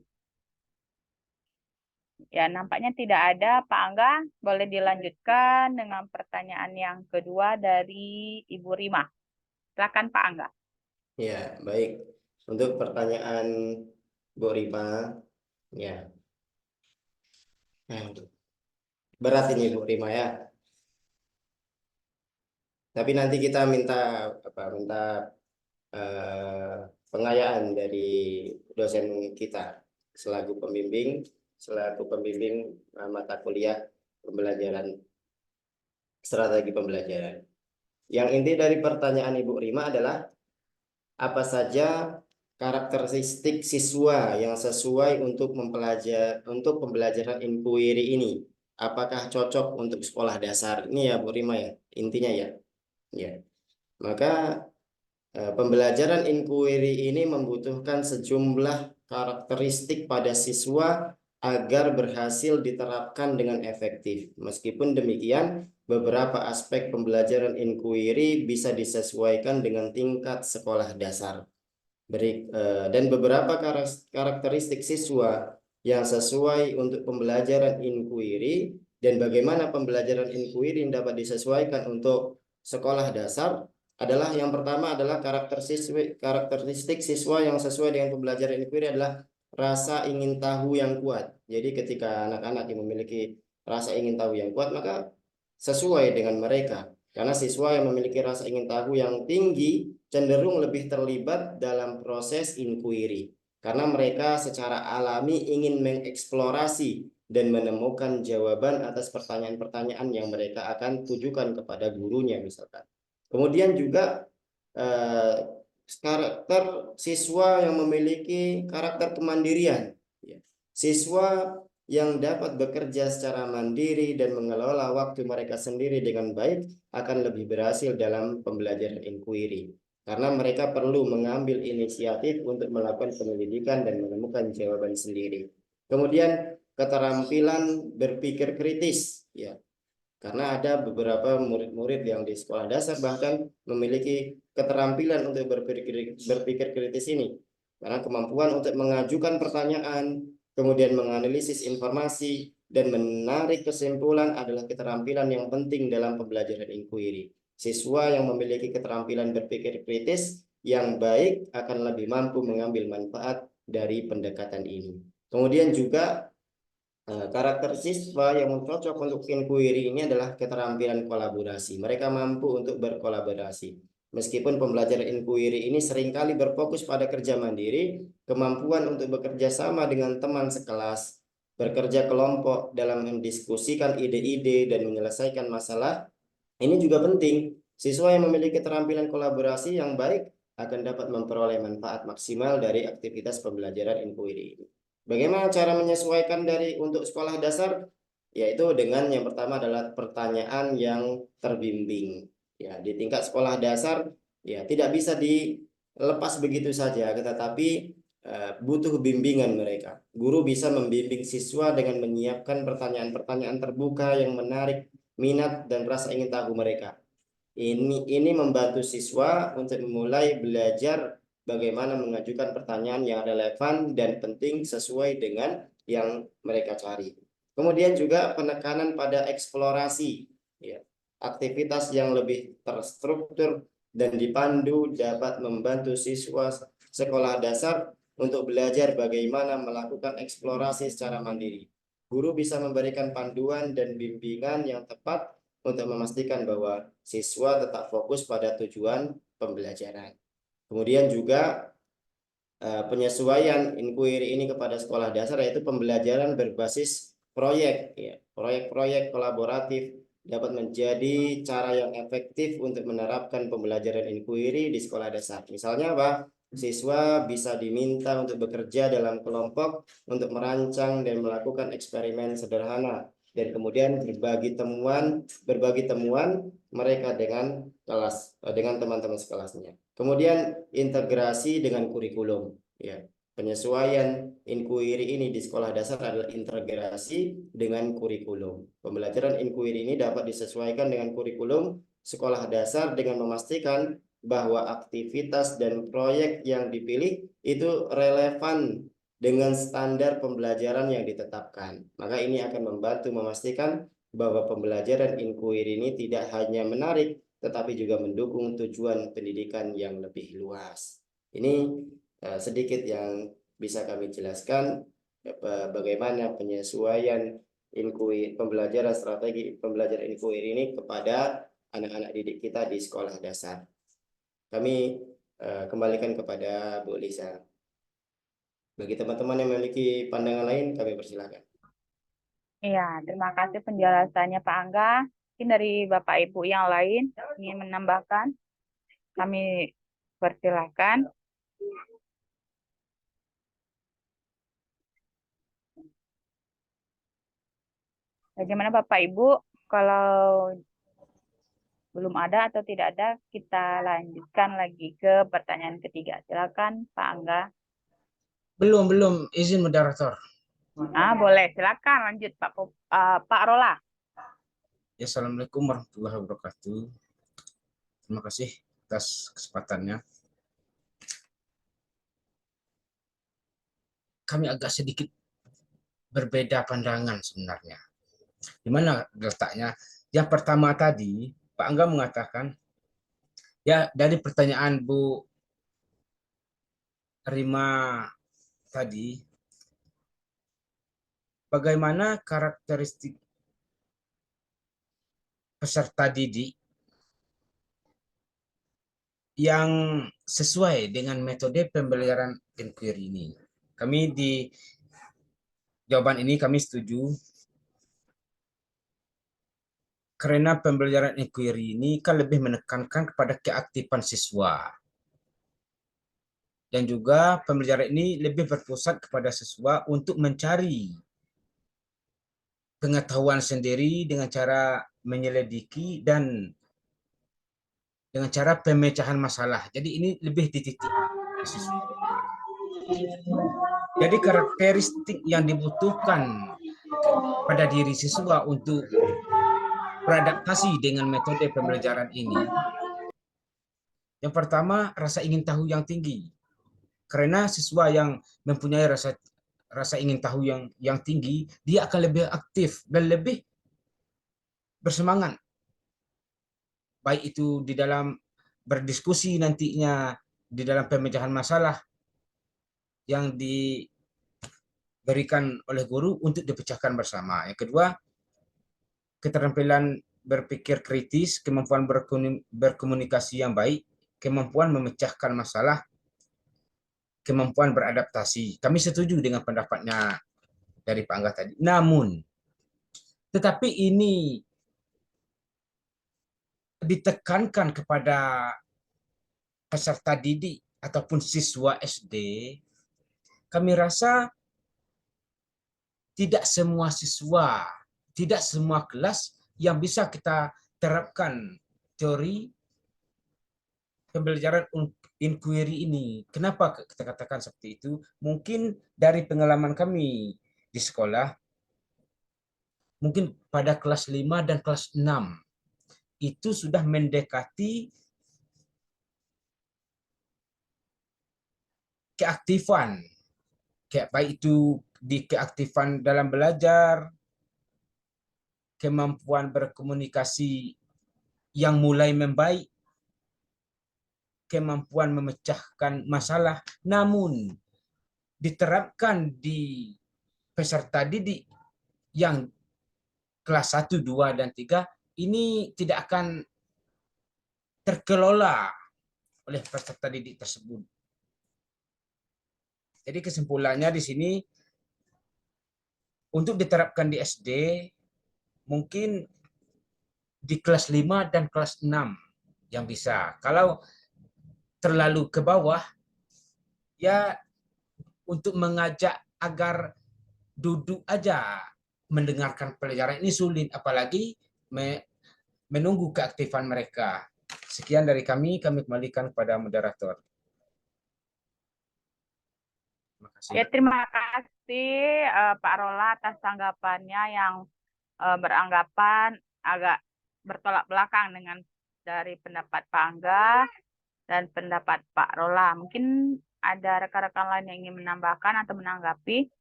Ya, nampaknya tidak ada. Pak Angga, boleh dilanjutkan dengan pertanyaan yang kedua dari Ibu Rima. Silakan Pak Angga. Ya, baik. Untuk pertanyaan Bu Rima, ya. Berat ini Bu Rima ya. Tapi nanti kita minta pengayaan dari dosen kita selaku pembimbing mata kuliah pembelajaran strategi pembelajaran. Yang inti dari pertanyaan Ibu Rima adalah apa saja karakteristik siswa yang sesuai untuk pembelajaran inquiry ini? Apakah cocok untuk sekolah dasar? Ini ya Bu Rima ya, intinya ya. Ya. Maka pembelajaran inquiry ini membutuhkan sejumlah karakteristik pada siswa agar berhasil diterapkan dengan efektif. Meskipun demikian, beberapa aspek pembelajaran inquiry bisa disesuaikan dengan tingkat sekolah dasar. Dan beberapa karakteristik siswa yang sesuai untuk pembelajaran inquiry dan bagaimana pembelajaran inquiry dapat disesuaikan untuk sekolah dasar adalah yang pertama adalah karakteristik siswa yang sesuai dengan pembelajaran inquiry adalah rasa ingin tahu yang kuat. Jadi ketika anak-anak yang memiliki rasa ingin tahu yang kuat maka sesuai dengan mereka. Karena siswa yang memiliki rasa ingin tahu yang tinggi cenderung lebih terlibat dalam proses inquiry. Karena mereka secara alami ingin mengeksplorasi dan menemukan jawaban atas pertanyaan-pertanyaan yang mereka akan tujukan kepada gurunya misalkan. Kemudian juga karakter siswa yang memiliki karakter kemandirian, ya. Siswa yang dapat bekerja secara mandiri dan mengelola waktu mereka sendiri dengan baik akan lebih berhasil dalam pembelajaran inquiry, karena mereka perlu mengambil inisiatif untuk melakukan penyelidikan dan menemukan jawaban sendiri. Kemudian keterampilan berpikir kritis, ya. Karena ada beberapa murid-murid yang di sekolah dasar bahkan memiliki keterampilan untuk berpikir kritis ini. Karena kemampuan untuk mengajukan pertanyaan, kemudian menganalisis informasi, dan menarik kesimpulan adalah keterampilan yang penting dalam pembelajaran inquiry. Siswa yang memiliki keterampilan berpikir kritis yang baik akan lebih mampu mengambil manfaat dari pendekatan ini. Kemudian juga karakter siswa yang cocok untuk inquiry ini adalah keterampilan kolaborasi. Mereka mampu untuk berkolaborasi. Meskipun pembelajaran inquiry ini seringkali berfokus pada kerja mandiri, kemampuan untuk bekerja sama dengan teman sekelas, bekerja kelompok dalam mendiskusikan ide-ide dan menyelesaikan masalah, ini juga penting. Siswa yang memiliki keterampilan kolaborasi yang baik akan dapat memperoleh manfaat maksimal dari aktivitas pembelajaran inquiry ini. Bagaimana cara menyesuaikan untuk sekolah dasar? Yaitu dengan yang pertama adalah pertanyaan yang terbimbing. Ya, di tingkat sekolah dasar ya tidak bisa dilepas begitu saja, tetapi butuh bimbingan mereka. Guru bisa membimbing siswa dengan menyiapkan pertanyaan-pertanyaan terbuka yang menarik minat dan rasa ingin tahu mereka. Ini membantu siswa untuk memulai belajar bagaimana mengajukan pertanyaan yang relevan dan penting sesuai dengan yang mereka cari. Kemudian juga penekanan pada eksplorasi, ya. Aktivitas yang lebih terstruktur dan dipandu dapat membantu siswa sekolah dasar untuk belajar bagaimana melakukan eksplorasi secara mandiri. Guru bisa memberikan panduan dan bimbingan yang tepat untuk memastikan bahwa siswa tetap fokus pada tujuan pembelajaran. Kemudian juga penyesuaian inquiry ini kepada sekolah dasar yaitu pembelajaran berbasis proyek, ya. Proyek-proyek kolaboratif dapat menjadi cara yang efektif untuk menerapkan pembelajaran inquiry di sekolah dasar. Misalnya apa? Siswa bisa diminta untuk bekerja dalam kelompok untuk merancang dan melakukan eksperimen sederhana, dan kemudian berbagi temuan mereka dengan teman-teman sekelasnya. Kemudian integrasi dengan kurikulum, ya. Penyesuaian inquiry ini di sekolah dasar adalah integrasi dengan kurikulum. Pembelajaran inquiry ini dapat disesuaikan dengan kurikulum sekolah dasar dengan memastikan bahwa aktivitas dan proyek yang dipilih itu relevan dengan standar pembelajaran yang ditetapkan. Maka ini akan membantu memastikan bahwa pembelajaran inquiry ini tidak hanya menarik, tetapi juga mendukung tujuan pendidikan yang lebih luas. Ini sedikit yang bisa kami jelaskan bagaimana penyesuaian pembelajaran strategi pembelajaran inquiry ini kepada anak-anak didik kita di sekolah dasar. Kami kembalikan kepada Bu Lisa. Bagi teman-teman yang memiliki pandangan lain, kami persilakan. Iya, terima kasih penjelasannya Pak Angga. Mungkin dari Bapak Ibu yang lain ingin menambahkan, kami persilakan. Bagaimana Bapak Ibu? Kalau belum ada atau tidak ada, kita lanjutkan lagi ke pertanyaan ketiga. Silakan Pak Angga. Belum, izin moderator. Boleh, silakan lanjut Pak Rola. Ya, Assalamualaikum warahmatullahi wabarakatuh. Terima kasih atas kesempatannya. Kami agak sedikit berbeda pandangan sebenarnya. Di mana letaknya? Yang pertama tadi, Pak Angga mengatakan, ya dari pertanyaan Bu Rima tadi, bagaimana karakteristik peserta didik yang sesuai dengan metode pembelajaran inquiry ini. Kami di jawaban ini kami setuju karena pembelajaran inquiry ini kan lebih menekankan kepada keaktifan siswa. Dan juga pembelajaran ini lebih berpusat kepada siswa untuk mencari pengetahuan sendiri dengan cara menyelidiki dan dengan cara pemecahan masalah. Jadi ini lebih dititik siswa. Jadi karakteristik yang dibutuhkan pada diri siswa untuk beradaptasi dengan metode pembelajaran ini, yang pertama rasa ingin tahu yang tinggi. Karena siswa yang mempunyai rasa ingin tahu yang tinggi, dia akan lebih aktif dan lebih bersemangat. Baik itu di dalam berdiskusi nantinya, di dalam pemecahan masalah yang diberikan oleh guru untuk dipecahkan bersama. Yang kedua, keterampilan berpikir kritis, kemampuan berkomunikasi yang baik, kemampuan memecahkan masalah, kemampuan beradaptasi. Kami setuju dengan pendapatnya dari Pak Angga tadi. Namun, tetapi ini ditekankan kepada peserta didik ataupun siswa SD, kami rasa tidak semua siswa, tidak semua kelas yang bisa kita terapkan teori pembelajaran inquiry ini. Kenapa kita katakan seperti itu? Mungkin dari pengalaman kami di sekolah, mungkin pada kelas 5 dan kelas 6 itu sudah mendekati keaktifan, baik itu di keaktifan dalam belajar, kemampuan berkomunikasi yang mulai membaik, kemampuan memecahkan masalah, namun diterapkan di peserta didik yang kelas 1, 2, dan 3, ini tidak akan terkelola oleh peserta didik tersebut. Jadi kesimpulannya di sini, untuk diterapkan di SD, mungkin di kelas 5 dan kelas 6 yang bisa. Kalau terlalu ke bawah, ya untuk mengajak agar duduk aja mendengarkan pelajaran ini sulit, apalagi menunggu keaktifan mereka. Sekian dari kami kembalikan kepada moderator. Terima kasih. Ya, terima kasih Pak Rola atas tanggapannya yang beranggapan agak bertolak belakang dengan dari pendapat Pak Angga dan pendapat Pak Rola. Mungkin ada rekan-rekan lain yang ingin menambahkan atau menanggapi.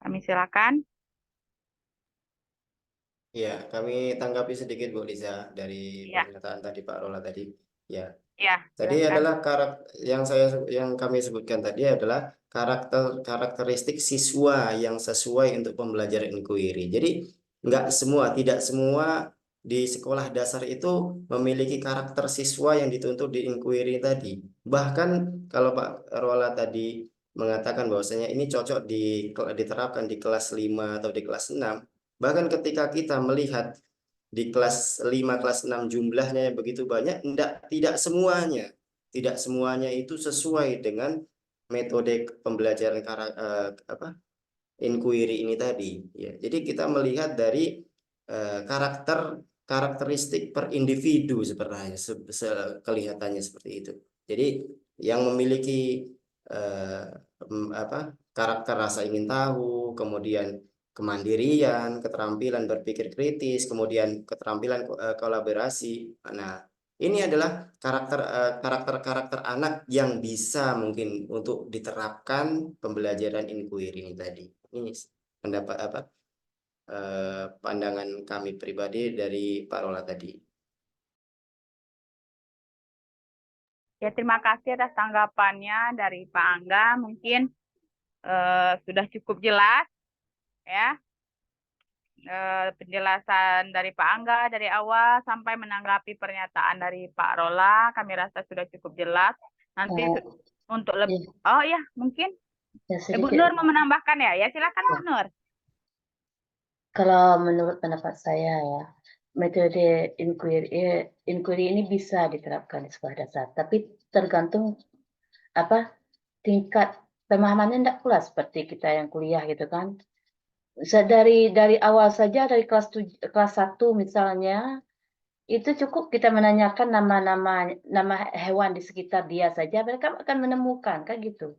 Kami silakan. Ya, kami tanggapi sedikit Bu Liza dari Ya. pernyataan tadi Pak Rola tadi. Ya. Ya, Tadi silakan. adalah yang kami sebutkan tadi adalah karakteristik siswa yang sesuai untuk pembelajaran inquiry. Jadi tidak semua di sekolah dasar itu memiliki karakter siswa yang dituntut di inquiry tadi. Bahkan kalau Pak Rola tadi mengatakan bahwasanya ini cocok diterapkan di kelas 5 atau di kelas 6, bahkan ketika kita melihat di kelas 5, kelas 6 jumlahnya yang begitu banyak, tidak semuanya itu sesuai dengan metode pembelajaran inquiry ini tadi. Ya, jadi kita melihat dari karakteristik per individu sebenarnya, kelihatannya seperti itu. Jadi yang memiliki karakter rasa ingin tahu, kemudian kemandirian, keterampilan berpikir kritis, kemudian keterampilan kolaborasi. Nah, ini adalah karakter anak yang bisa mungkin untuk diterapkan pembelajaran inquiry ini tadi. Ini pendapat pandangan kami pribadi dari Pak Rola tadi. Ya, terima kasih atas tanggapannya dari Pak Angga. Mungkin sudah cukup jelas ya penjelasan dari Pak Angga dari awal sampai menanggapi pernyataan dari Pak Rola. Kami rasa sudah cukup jelas. Nanti untuk lebih, oh ya mungkin Ya, Bu sedikit. Nur mau menambahkan ya? Ya silakan Bu Nur. Kalau menurut pendapat saya ya, metode inquiry ini bisa diterapkan di sekolah dasar, tapi tergantung apa tingkat pemahamannya enggak pula seperti kita yang kuliah gitu kan. Dari awal saja dari kelas 1 misalnya, itu cukup kita menanyakan nama hewan di sekitar dia saja, mereka akan menemukan kan gitu.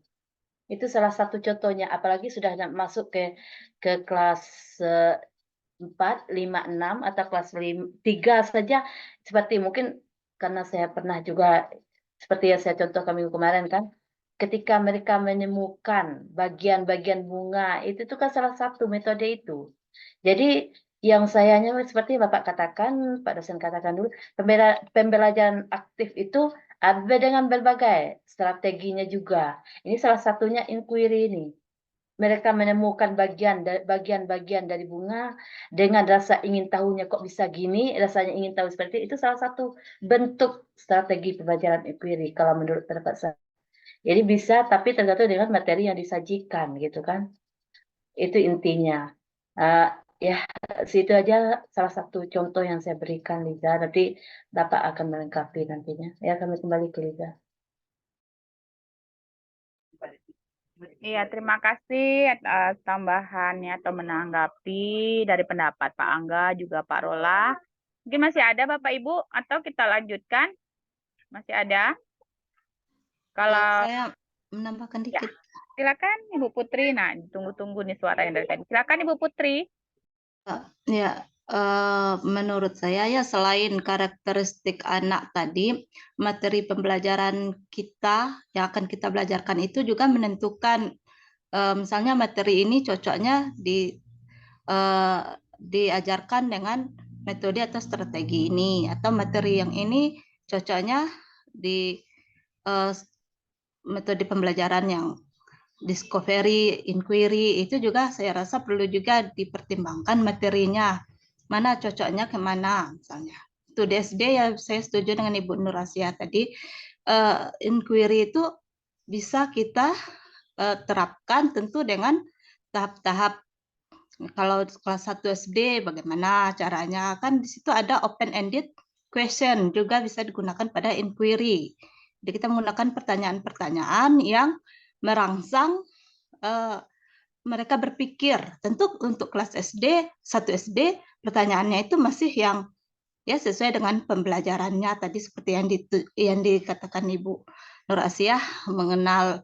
Itu salah satu contohnya, apalagi sudah masuk ke kelas 4, 5, 6 atau kelas 3 saja, seperti mungkin karena saya pernah juga seperti yang saya contohkan minggu kemarin kan, ketika mereka menemukan bagian-bagian bunga, itu tuh kan salah satu metode itu. Jadi yang sayangnya seperti Bapak katakan, Pak dosen katakan dulu, pembelajaran aktif itu ada dengan berbagai strateginya juga. Ini salah satunya inquiry ini. Mereka menemukan bagian-bagian dari bunga dengan rasa ingin tahunya kok bisa gini, rasanya ingin tahu seperti itu salah satu bentuk strategi pembelajaran inquiry kalau menurut pendapat saya. Jadi bisa, tapi tergantung dengan materi yang disajikan gitu kan. Itu intinya. Ya, situ aja salah satu contoh yang saya berikan, Liza. Nanti Bapak akan melengkapi nantinya. Ya, kami kembali ke Liza. Iya, terima kasih atas tambahannya atau menanggapi dari pendapat Pak Angga juga Pak Rola. Mungkin masih ada Bapak Ibu atau kita lanjutkan? Masih ada? Kalau Saya menambahkan ya, dikit. silakan Ibu Putri. Nah, tunggu-tunggu nih suara yang dari tadi. Silakan Ibu Putri. Ya, menurut saya ya selain karakteristik anak tadi, materi pembelajaran kita yang akan kita belajarkan itu juga menentukan misalnya materi ini cocoknya diajarkan dengan metode atau strategi ini, atau materi yang ini cocoknya di metode pembelajaran yang discovery, inquiry, itu juga saya rasa perlu juga dipertimbangkan materinya. Mana cocoknya kemana misalnya. Itu di SD ya saya setuju dengan Ibu Nur Asia tadi. Inquiry itu bisa kita terapkan tentu dengan tahap-tahap. Kalau kelas 1 SD bagaimana caranya? Kan di situ ada open-ended question juga bisa digunakan pada inquiry. Jadi kita menggunakan pertanyaan-pertanyaan yang merangsang mereka berpikir. Tentu untuk kelas SD, 1 SD, pertanyaannya itu masih yang ya sesuai dengan pembelajarannya tadi seperti yang dikatakan Ibu Nur Asia, mengenal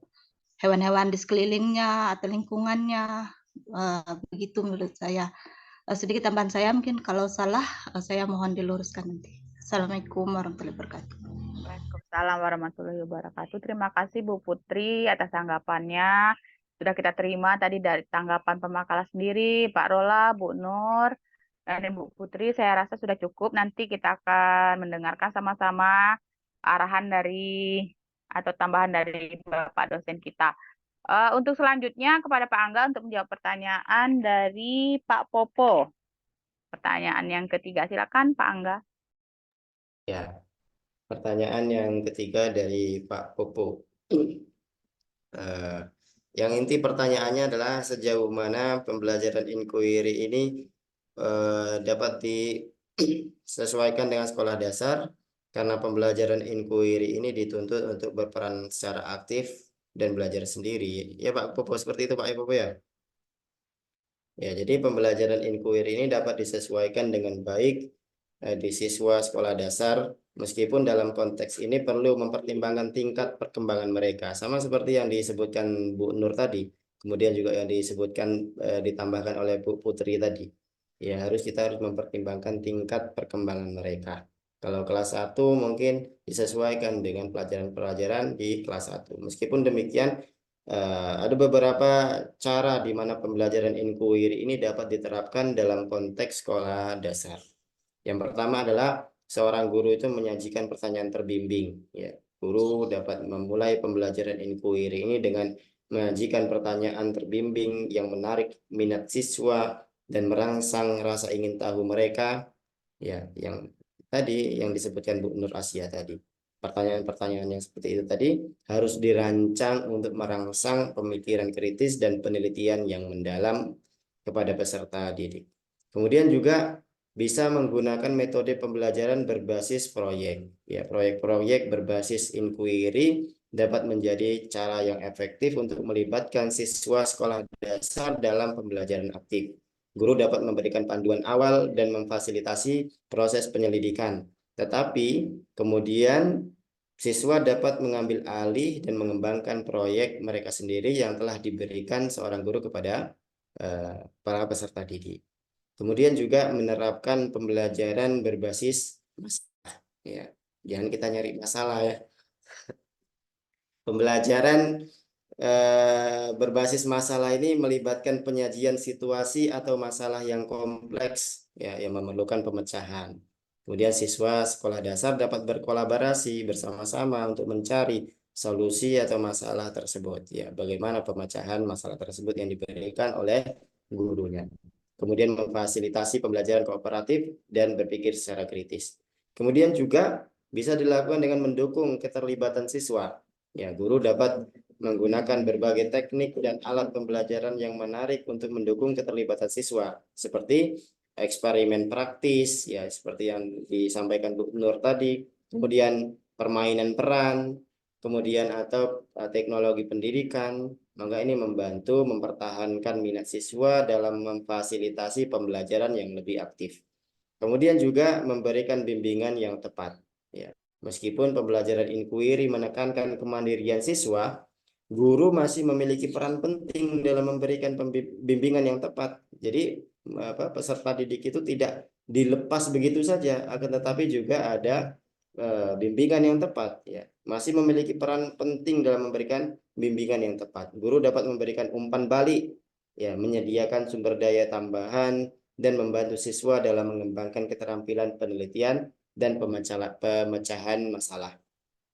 hewan-hewan di sekelilingnya atau lingkungannya. Begitu menurut saya. Sedikit tambahan saya, mungkin kalau salah saya mohon diluruskan nanti. Assalamualaikum warahmatullahi wabarakatuh. Waalaikumsalam warahmatullahi wabarakatuh. Terima kasih Bu Putri atas tanggapannya. Sudah kita terima tadi dari tanggapan pemakalah sendiri, Pak Rola, Bu Nur, dan Ibu Putri. Saya rasa sudah cukup. Nanti kita akan mendengarkan sama-sama arahan dari atau tambahan dari Bapak dosen kita. Untuk selanjutnya kepada Pak Angga untuk menjawab pertanyaan dari Pak Popo. Pertanyaan yang ketiga, silakan Pak Angga. Ya, pertanyaan yang ketiga dari Pak Popo. Yang inti pertanyaannya adalah sejauh mana pembelajaran inquiry ini dapat disesuaikan dengan sekolah dasar, karena pembelajaran inquiry ini dituntut untuk berperan secara aktif dan belajar sendiri. Ya Pak Popo, seperti itu Pak Popo ya. Ya, jadi pembelajaran inquiry ini dapat disesuaikan dengan baik di siswa sekolah dasar, meskipun dalam konteks ini perlu mempertimbangkan tingkat perkembangan mereka, sama seperti yang disebutkan Bu Nur tadi, kemudian juga yang disebutkan ditambahkan oleh Bu Putri tadi. Ya, kita harus mempertimbangkan tingkat perkembangan mereka. Kalau kelas 1 mungkin disesuaikan dengan pelajaran-pelajaran di kelas 1. Meskipun demikian, ada beberapa cara di mana pembelajaran inquiry ini dapat diterapkan dalam konteks sekolah dasar. Yang pertama adalah seorang guru itu menyajikan pertanyaan terbimbing. Ya, guru dapat memulai pembelajaran inquiry ini dengan menyajikan pertanyaan terbimbing yang menarik minat siswa dan merangsang rasa ingin tahu mereka. Ya, yang tadi yang disebutkan Bu Nur Asia tadi. Pertanyaan-pertanyaan yang seperti itu tadi harus dirancang untuk merangsang pemikiran kritis dan penelitian yang mendalam kepada peserta didik. Kemudian juga bisa menggunakan metode pembelajaran berbasis proyek. Ya, proyek-proyek berbasis inquiry dapat menjadi cara yang efektif untuk melibatkan siswa sekolah dasar dalam pembelajaran aktif. Guru dapat memberikan panduan awal dan memfasilitasi proses penyelidikan. Tetapi kemudian siswa dapat mengambil alih dan mengembangkan proyek mereka sendiri yang telah diberikan seorang guru kepada para peserta didik. Kemudian juga menerapkan pembelajaran berbasis masalah. Ya, jangan kita nyari masalah ya. Pembelajaran berbasis masalah ini melibatkan penyajian situasi atau masalah yang kompleks ya, yang memerlukan pemecahan. Kemudian siswa sekolah dasar dapat berkolaborasi bersama-sama untuk mencari solusi atau masalah tersebut. Ya, bagaimana pemecahan masalah tersebut yang diberikan oleh gurunya. Kemudian memfasilitasi pembelajaran kooperatif dan berpikir secara kritis. Kemudian juga bisa dilakukan dengan mendukung keterlibatan siswa. Ya, guru dapat menggunakan berbagai teknik dan alat pembelajaran yang menarik untuk mendukung keterlibatan siswa, seperti eksperimen praktis, ya seperti yang disampaikan Bu Nur tadi, kemudian permainan peran, kemudian atau teknologi pendidikan. Maka ini membantu mempertahankan minat siswa dalam memfasilitasi pembelajaran yang lebih aktif. Kemudian juga memberikan bimbingan yang tepat. Ya, meskipun pembelajaran inquiry menekankan kemandirian siswa, guru masih memiliki peran penting dalam memberikan bimbingan yang tepat. Jadi peserta didik itu tidak dilepas begitu saja, akan tetapi juga ada bimbingan yang tepat. Ya, masih memiliki peran penting dalam memberikan bimbingan yang tepat. Guru dapat memberikan umpan balik, ya, menyediakan sumber daya tambahan dan membantu siswa dalam mengembangkan keterampilan penelitian dan pemecahan masalah.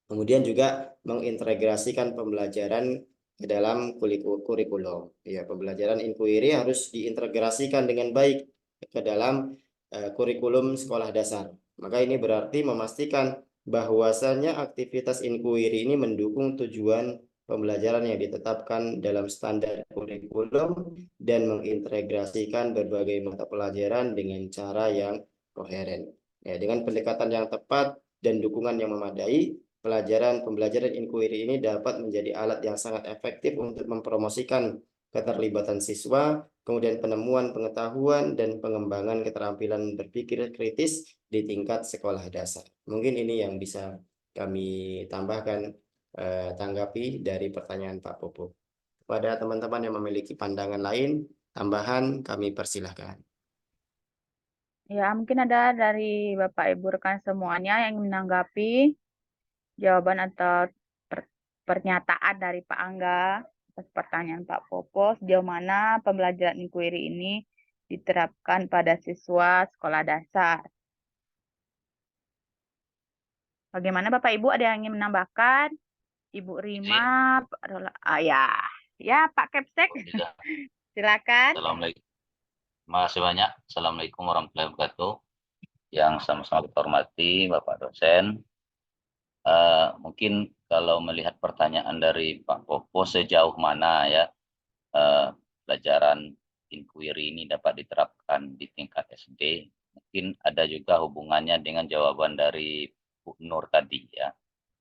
Kemudian juga mengintegrasikan pembelajaran ke dalam kurikulum. Ya, pembelajaran inquiry harus diintegrasikan dengan baik ke dalam kurikulum sekolah dasar. Maka ini berarti memastikan bahwasannya aktivitas inquiry ini mendukung tujuan pembelajaran yang ditetapkan dalam standar kurikulum dan mengintegrasikan berbagai mata pelajaran dengan cara yang koheren. Ya, dengan pendekatan yang tepat dan dukungan yang memadai, pembelajaran inquiry ini dapat menjadi alat yang sangat efektif untuk mempromosikan keterlibatan siswa, kemudian penemuan pengetahuan dan pengembangan keterampilan berpikir kritis di tingkat sekolah dasar. Mungkin ini yang bisa kami tambahkan tanggapi dari pertanyaan Pak Popo. Kepada teman-teman yang memiliki pandangan lain, tambahan kami persilahkan. Ya, mungkin ada dari Bapak Ibu rekan semuanya yang menanggapi jawaban atau pernyataan dari Pak Angga atas pertanyaan Pak Popo, sejauh mana pembelajaran inquiry ini diterapkan pada siswa sekolah dasar. Bagaimana Bapak Ibu, ada yang ingin menambahkan? Ibu Rima, Pak Rola, ya Pak Kepsek, silakan. Assalamualaikum. Terima kasih banyak. Assalamualaikum warahmatullahi wabarakatuh. Yang sama-sama kita hormati Bapak dosen. Mungkin kalau melihat pertanyaan dari Pak Popo, sejauh mana ya pelajaran inquiry ini dapat diterapkan di tingkat SD, mungkin ada juga hubungannya dengan jawaban dari Bu Nur tadi ya,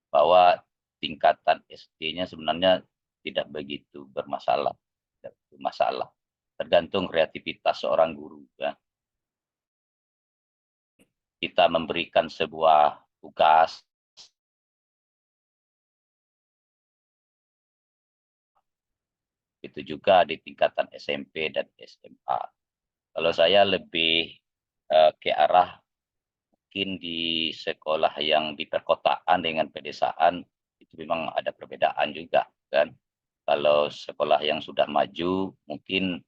bahwa tingkatan SD-nya sebenarnya tidak begitu bermasalah, tergantung kreativitas seorang guru ya. Kita memberikan sebuah tugas, itu juga di tingkatan SMP dan SMA. Kalau saya lebih ke arah mungkin di sekolah yang di perkotaan dengan pedesaan, itu memang ada perbedaan juga kan. Kalau sekolah yang sudah maju, mungkin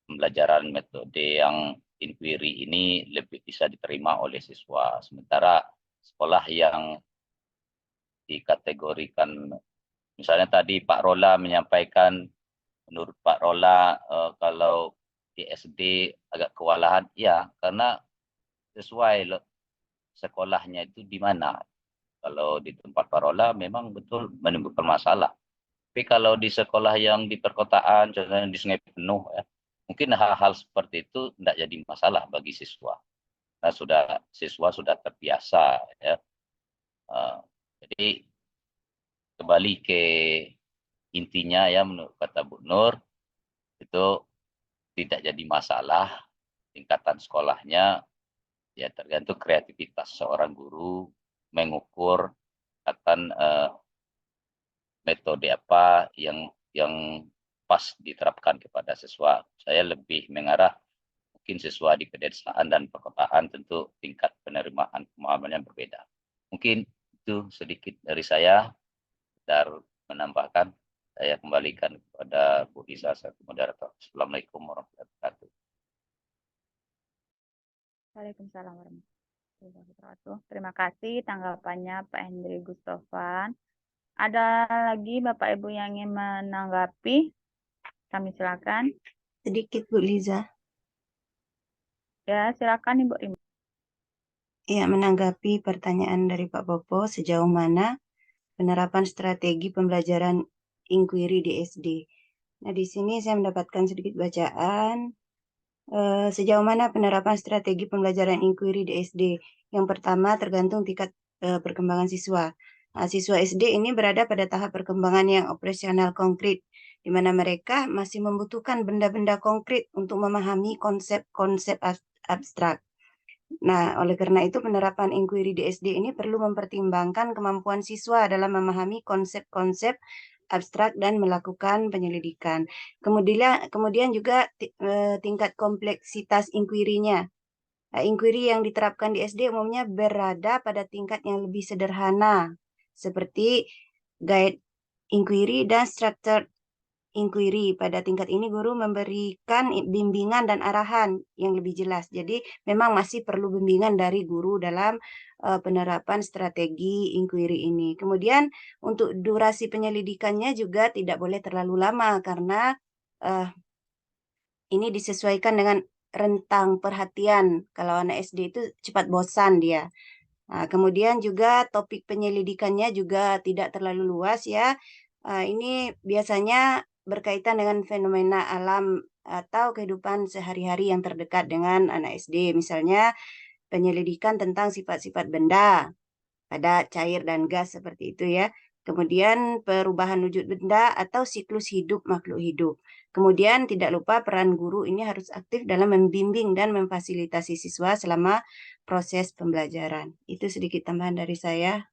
pembelajaran metode yang inquiry ini lebih bisa diterima oleh siswa. Sementara sekolah yang dikategorikan, misalnya tadi Pak Rola menyampaikan, menurut Pak Rola kalau di SD agak kewalahan, ya karena sesuai sekolahnya itu di mana. Kalau di tempat Pak Rola memang betul menimbulkan masalah. Tapi kalau di sekolah yang di perkotaan, contohnya di Sungai Penuh ya, mungkin hal-hal seperti itu tidak jadi masalah bagi siswa. Nah, siswa sudah terbiasa ya. Jadi kembali ke intinya ya, menurut kata Bu Nur itu tidak jadi masalah. Tingkatan sekolahnya ya tergantung kreativitas seorang guru mengukur akan metode apa yang pas diterapkan kepada siswa. Saya lebih mengarah mungkin siswa di pedesaan dan perkotaan tentu tingkat penerimaan pemahamannya berbeda. Mungkin itu sedikit dari saya. Dan menambahkan, saya kembalikan kepada Bu Lisa selaku moderator. Assalamualaikum warahmatullahi wabarakatuh. Waalaikumsalam warahmatullahi wabarakatuh. Terima kasih tanggapannya Pak Hendri Gustofan. Ada lagi Bapak Ibu yang ingin menanggapi? Kami silakan. Sedikit Bu Liza. Ya, silakan Ibu Rima. Ya, menanggapi pertanyaan dari Pak Popo, sejauh mana penerapan strategi pembelajaran inquiry di SD. Nah, di sini saya mendapatkan sedikit bacaan. Sejauh mana penerapan strategi pembelajaran inquiry di SD? Yang pertama, tergantung tingkat perkembangan siswa. Nah, siswa SD ini berada pada tahap perkembangan yang operasional konkret, di mana mereka masih membutuhkan benda-benda konkret untuk memahami konsep-konsep abstrak. Nah, oleh karena itu penerapan inquiry di SD ini perlu mempertimbangkan kemampuan siswa dalam memahami konsep-konsep abstrak dan melakukan penyelidikan. Kemudian juga tingkat kompleksitas inquiry-nya. Inquiry yang diterapkan di SD umumnya berada pada tingkat yang lebih sederhana, seperti guide inquiry dan structured inquiry. Pada tingkat ini guru memberikan bimbingan dan arahan yang lebih jelas. Jadi memang masih perlu bimbingan dari guru dalam penerapan strategi inquiry ini. Kemudian untuk durasi penyelidikannya juga tidak boleh terlalu lama karena ini disesuaikan dengan rentang perhatian. Kalau anak SD itu cepat bosan dia. Nah, kemudian juga topik penyelidikannya juga tidak terlalu luas ya. Ini biasanya berkaitan dengan fenomena alam atau kehidupan sehari-hari yang terdekat dengan anak SD. Misalnya penyelidikan tentang sifat-sifat benda, pada cair dan gas seperti itu ya. Kemudian perubahan wujud benda atau siklus hidup makhluk hidup. Kemudian tidak lupa peran guru ini harus aktif dalam membimbing dan memfasilitasi siswa selama proses pembelajaran. Itu sedikit tambahan dari saya.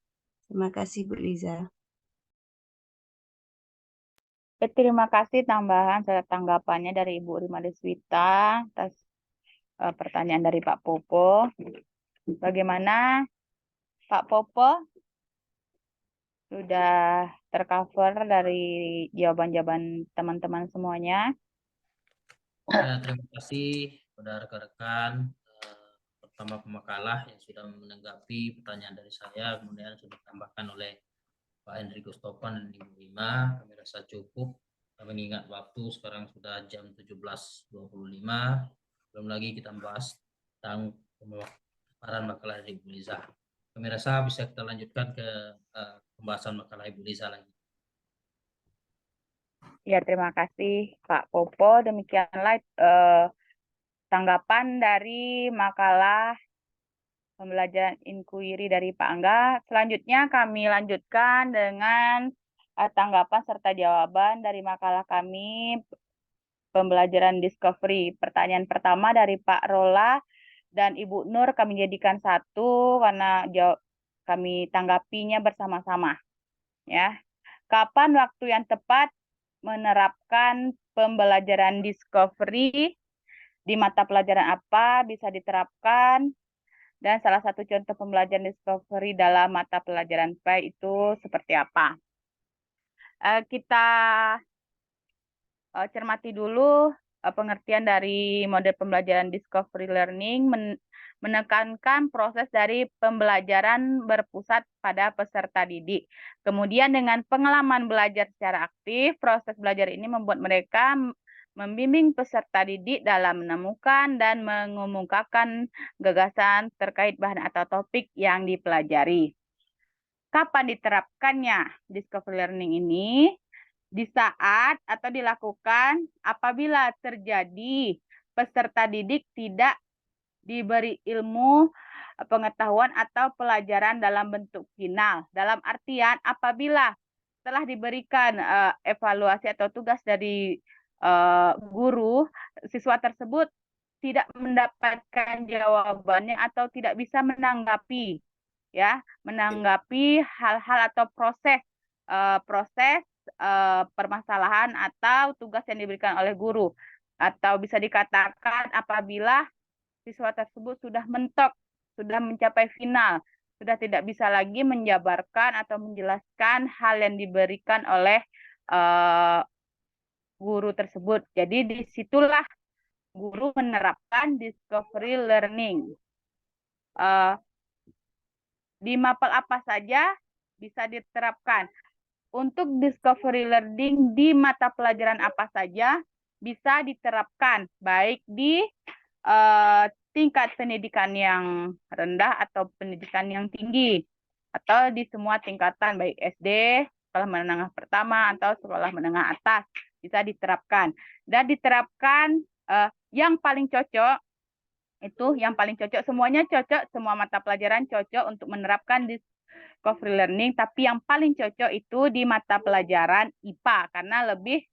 Terima kasih Bu Liza. Terima kasih tambahan serta tanggapannya dari Ibu Rima Deswita atas pertanyaan dari Pak Popo. Bagaimana Pak Popo? Sudah tercover dari jawaban-jawaban teman-teman semuanya? Ya, terima kasih kepada rekan-rekan pertama pemakalah yang sudah menanggapi pertanyaan dari saya, kemudian sudah ditambahkan oleh Pak Hendri Gustofan dan Ibu Rima. Kami rasa cukup. Mengingat waktu sekarang sudah jam 17.25. Belum lagi kita bahas tentang pemaparan makalah dari Ibu Liza. Kami rasa bisa kita lanjutkan ke pembahasan makalah Ibu Liza lagi. Ya, terima kasih Pak Popo. Demikianlah tanggapan dari makalah pembelajaran inquiry dari Pak Angga. Selanjutnya kami lanjutkan dengan tanggapan serta jawaban dari makalah kami pembelajaran discovery. Pertanyaan pertama dari Pak Rola dan Ibu Nur kami jadikan satu karena kami tanggapinya bersama-sama. Ya, kapan waktu yang tepat menerapkan pembelajaran discovery, di mata pelajaran apa bisa diterapkan, dan salah satu contoh pembelajaran discovery dalam mata pelajaran PAI itu seperti apa. Kita cermati dulu pengertian dari model pembelajaran discovery learning, menekankan proses dari pembelajaran berpusat pada peserta didik. Kemudian dengan pengalaman belajar secara aktif, proses belajar ini membuat mereka membimbing peserta didik dalam menemukan dan mengumumkakan gagasan terkait bahan atau topik yang dipelajari. Kapan diterapkannya discovery learning ini? di saat atau dilakukan apabila terjadi peserta didik tidak diberi ilmu, pengetahuan atau pelajaran dalam bentuk final. Dalam artian apabila telah diberikan evaluasi atau tugas dari guru, siswa tersebut tidak mendapatkan jawabannya atau tidak bisa menanggapi hal-hal atau proses permasalahan atau tugas yang diberikan oleh guru, atau bisa dikatakan apabila siswa tersebut sudah mentok, sudah mencapai final, sudah tidak bisa lagi menjabarkan atau menjelaskan hal yang diberikan oleh guru tersebut. Jadi disitulah guru menerapkan discovery learning. Di mapel apa saja bisa diterapkan. Untuk discovery learning di mata pelajaran apa saja bisa diterapkan, baik di tingkat pendidikan yang rendah atau pendidikan yang tinggi, atau di semua tingkatan, baik SD, sekolah menengah pertama, atau sekolah menengah atas, bisa diterapkan. Dan diterapkan yang paling cocok, semuanya cocok, semua mata pelajaran cocok untuk menerapkan discovery learning, tapi yang paling cocok itu di mata pelajaran IPA, karena lebih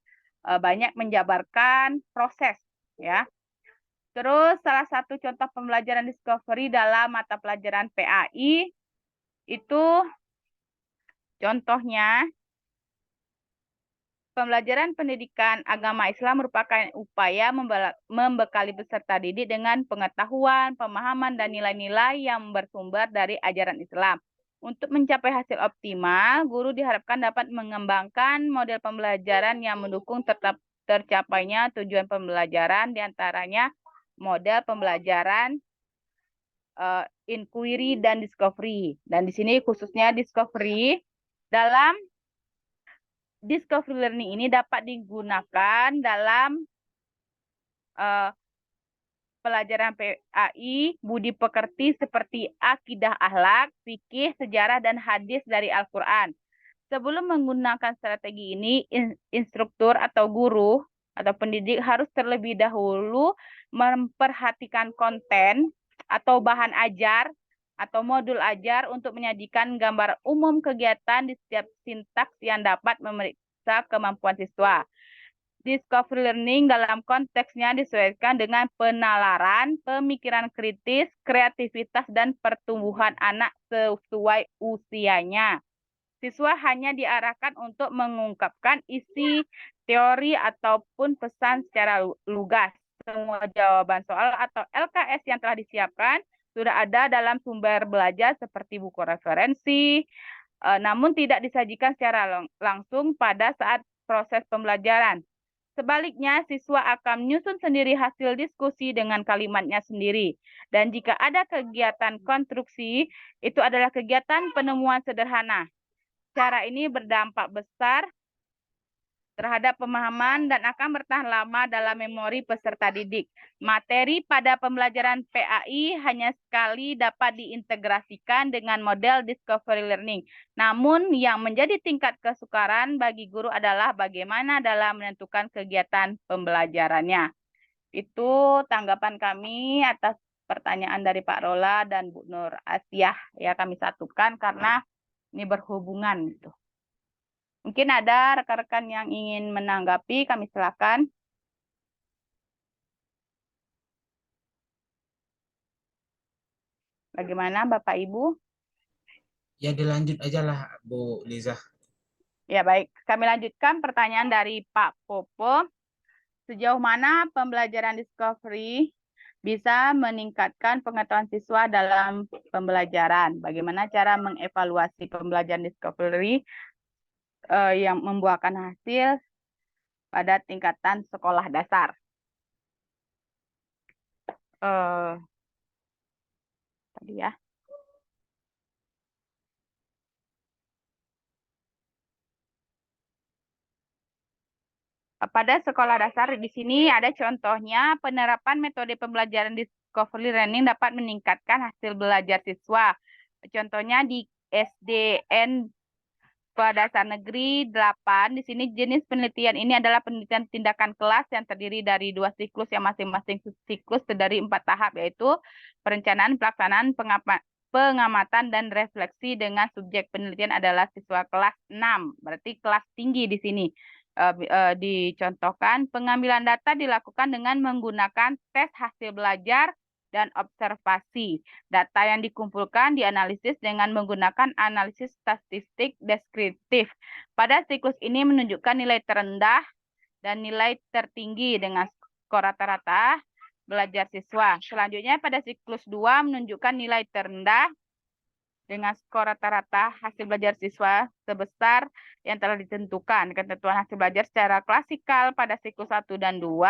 banyak menjabarkan proses, ya. Terus salah satu contoh pembelajaran discovery dalam mata pelajaran PAI itu contohnya pembelajaran pendidikan agama Islam merupakan upaya membekali peserta didik dengan pengetahuan, pemahaman, dan nilai-nilai yang bersumber dari ajaran Islam. Untuk mencapai hasil optimal, guru diharapkan dapat mengembangkan model pembelajaran yang mendukung tercapainya tujuan pembelajaran, diantaranya model pembelajaran inquiry dan discovery. Dan di sini khususnya discovery, dalam discovery learning ini dapat digunakan dalam pelajaran PAI, budi pekerti seperti akidah akhlak, fikih, sejarah, dan hadis dari Al-Quran. Sebelum menggunakan strategi ini, instruktur atau guru atau pendidik harus terlebih dahulu memperhatikan konten atau bahan ajar atau modul ajar untuk menyajikan gambar umum kegiatan di setiap sintaks yang dapat memeriksa kemampuan siswa. Discovery learning dalam konteksnya disesuaikan dengan penalaran, pemikiran kritis, kreativitas, dan pertumbuhan anak sesuai usianya. Siswa hanya diarahkan untuk mengungkapkan isi teori ataupun pesan secara lugas. Semua jawaban soal atau LKS yang telah disiapkan sudah ada dalam sumber belajar seperti buku referensi, namun tidak disajikan secara langsung pada saat proses pembelajaran. Sebaliknya, siswa akan menyusun sendiri hasil diskusi dengan kalimatnya sendiri. Dan jika ada kegiatan konstruksi, itu adalah kegiatan penemuan sederhana. Cara ini berdampak besar terhadap pemahaman dan akan bertahan lama dalam memori peserta didik. Materi pada pembelajaran PAI hanya sekali dapat diintegrasikan dengan model discovery learning. Namun yang menjadi tingkat kesukaran bagi guru adalah bagaimana dalam menentukan kegiatan pembelajarannya. Itu tanggapan kami atas pertanyaan dari Pak Rola dan Bu Nur Asiah. Ya, kami satukan karena ini berhubungan gitu. Mungkin ada rekan-rekan yang ingin menanggapi, kami silakan. Bagaimana Bapak Ibu? Ya dilanjut aja lah Bu Liza. Ya baik, kami lanjutkan pertanyaan dari Pak Popo. Sejauh mana pembelajaran discovery bisa meningkatkan pengetahuan siswa dalam pembelajaran? Bagaimana cara mengevaluasi pembelajaran discovery yang membuahkan hasil pada tingkatan sekolah dasar? Tadi ya. Pada sekolah dasar di sini ada contohnya penerapan metode pembelajaran discovery learning dapat meningkatkan hasil belajar siswa. Contohnya di SDN Sekolah Dasar Negeri 8. Di sini jenis penelitian ini adalah penelitian tindakan kelas yang terdiri dari 2 siklus yang masing-masing siklus terdiri 4 tahap, yaitu perencanaan, pelaksanaan, pengamatan, dan refleksi dengan subjek penelitian adalah siswa kelas 6. Berarti kelas tinggi di sini. Dicontohkan, pengambilan data dilakukan dengan menggunakan tes hasil belajar dan observasi. Data yang dikumpulkan dianalisis dengan menggunakan analisis statistik deskriptif. Pada siklus ini menunjukkan nilai terendah dan nilai tertinggi dengan skor rata-rata belajar siswa. Selanjutnya pada siklus 2 menunjukkan nilai terendah dengan skor rata-rata hasil belajar siswa sebesar yang telah ditentukan. Ketentuan hasil belajar secara klasikal pada siklus 1 dan 2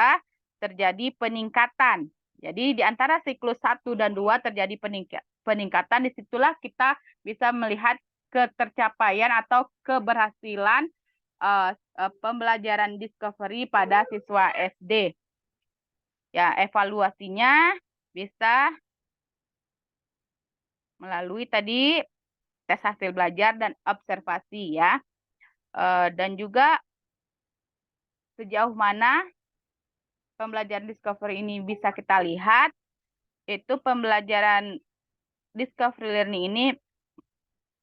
terjadi peningkatan. Jadi di antara siklus 1 dan 2 terjadi peningkatan, disitulah kita bisa melihat ketercapaian atau keberhasilan pembelajaran discovery pada siswa SD. Ya, evaluasinya bisa melalui tadi tes hasil belajar dan observasi ya. Dan juga sejauh mana pembelajaran discovery ini bisa kita lihat, itu pembelajaran discovery learning ini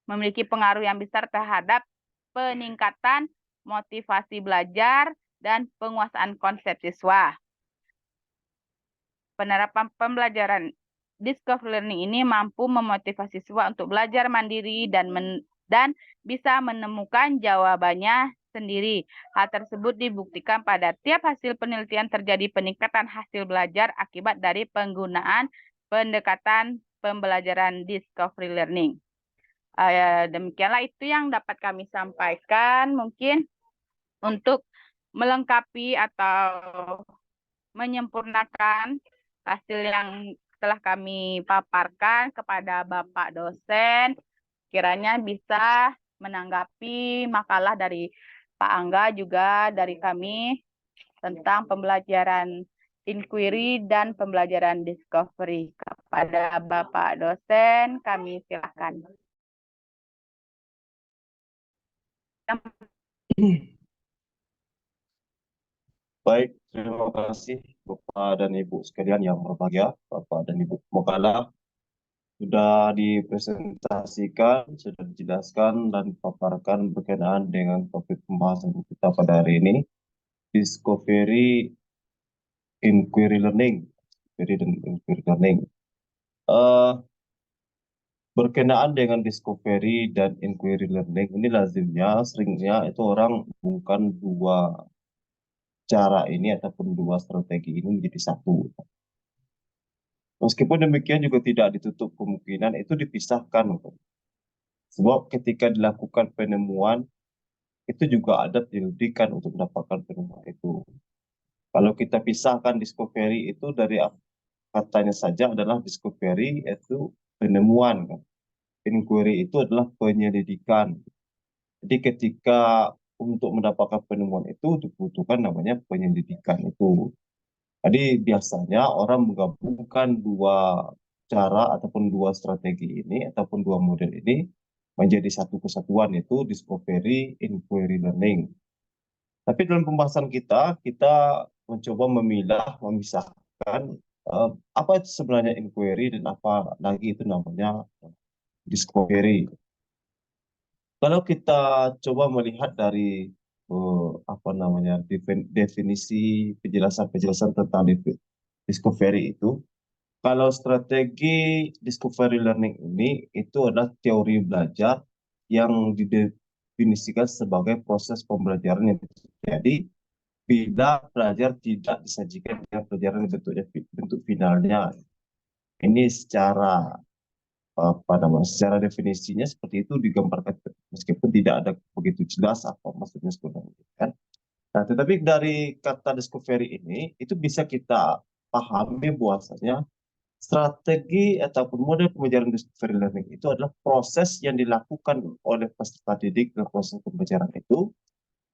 memiliki pengaruh yang besar terhadap peningkatan motivasi belajar dan penguasaan konsep siswa. Penerapan pembelajaran discovery learning ini mampu memotivasi siswa untuk belajar mandiri dan bisa menemukan jawabannya sendiri. Hal tersebut dibuktikan pada tiap hasil penelitian terjadi peningkatan hasil belajar akibat dari penggunaan pendekatan pembelajaran discovery learning. Demikianlah itu yang dapat kami sampaikan. Mungkin untuk melengkapi atau menyempurnakan hasil yang telah kami paparkan kepada Bapak dosen, kiranya bisa menanggapi makalah dari Pak Angga juga dari kami tentang pembelajaran inquiry dan pembelajaran discovery. Kepada Bapak dosen, kami silakan. Baik, terima kasih Bapak dan Ibu sekalian yang berbahagia. Bapak dan Ibu Mokala sudah dipresentasikan, sudah dijelaskan dan dipaparkan berkenaan dengan topik pembahasan kita pada hari ini, Discovery Inquiry Learning. Berkenaan dengan discovery dan inquiry learning ini seringnya itu orang bukan dua cara ini ataupun dua strategi ini menjadi satu. Meskipun demikian juga tidak ditutup kemungkinan itu dipisahkan. Sebab ketika dilakukan penemuan itu juga ada penyelidikan untuk mendapatkan penemuan itu. Kalau kita pisahkan discovery itu dari katanya saja adalah discovery itu penemuan kan. Inquiry itu adalah penyelidikan. Jadi ketika untuk mendapatkan penemuan itu dibutuhkan namanya penyelidikan itu. Jadi biasanya orang menggabungkan dua cara ataupun dua strategi ini ataupun dua model ini menjadi satu kesatuan, yaitu discovery inquiry learning. Tapi dalam pembahasan kita mencoba memisahkan apa itu sebenarnya inquiry dan apa lagi itu namanya discovery. Kalau kita coba melihat dari definisi penjelasan tentang discovery itu, kalau strategi discovery learning ini itu adalah teori belajar yang didefinisikan sebagai proses pembelajaran yang terjadi bila pelajar tidak disajikan dengan pelajaran bentuk finalnya. Ini secara secara definisinya seperti itu digambarkan, meskipun tidak ada begitu jelas apa maksudnya sebenarnya kan. Nah, tetapi dari kata discovery ini itu bisa kita pahami bahwasanya strategi ataupun model pembelajaran discovery learning itu adalah proses yang dilakukan oleh peserta didik dalam proses pembelajaran itu,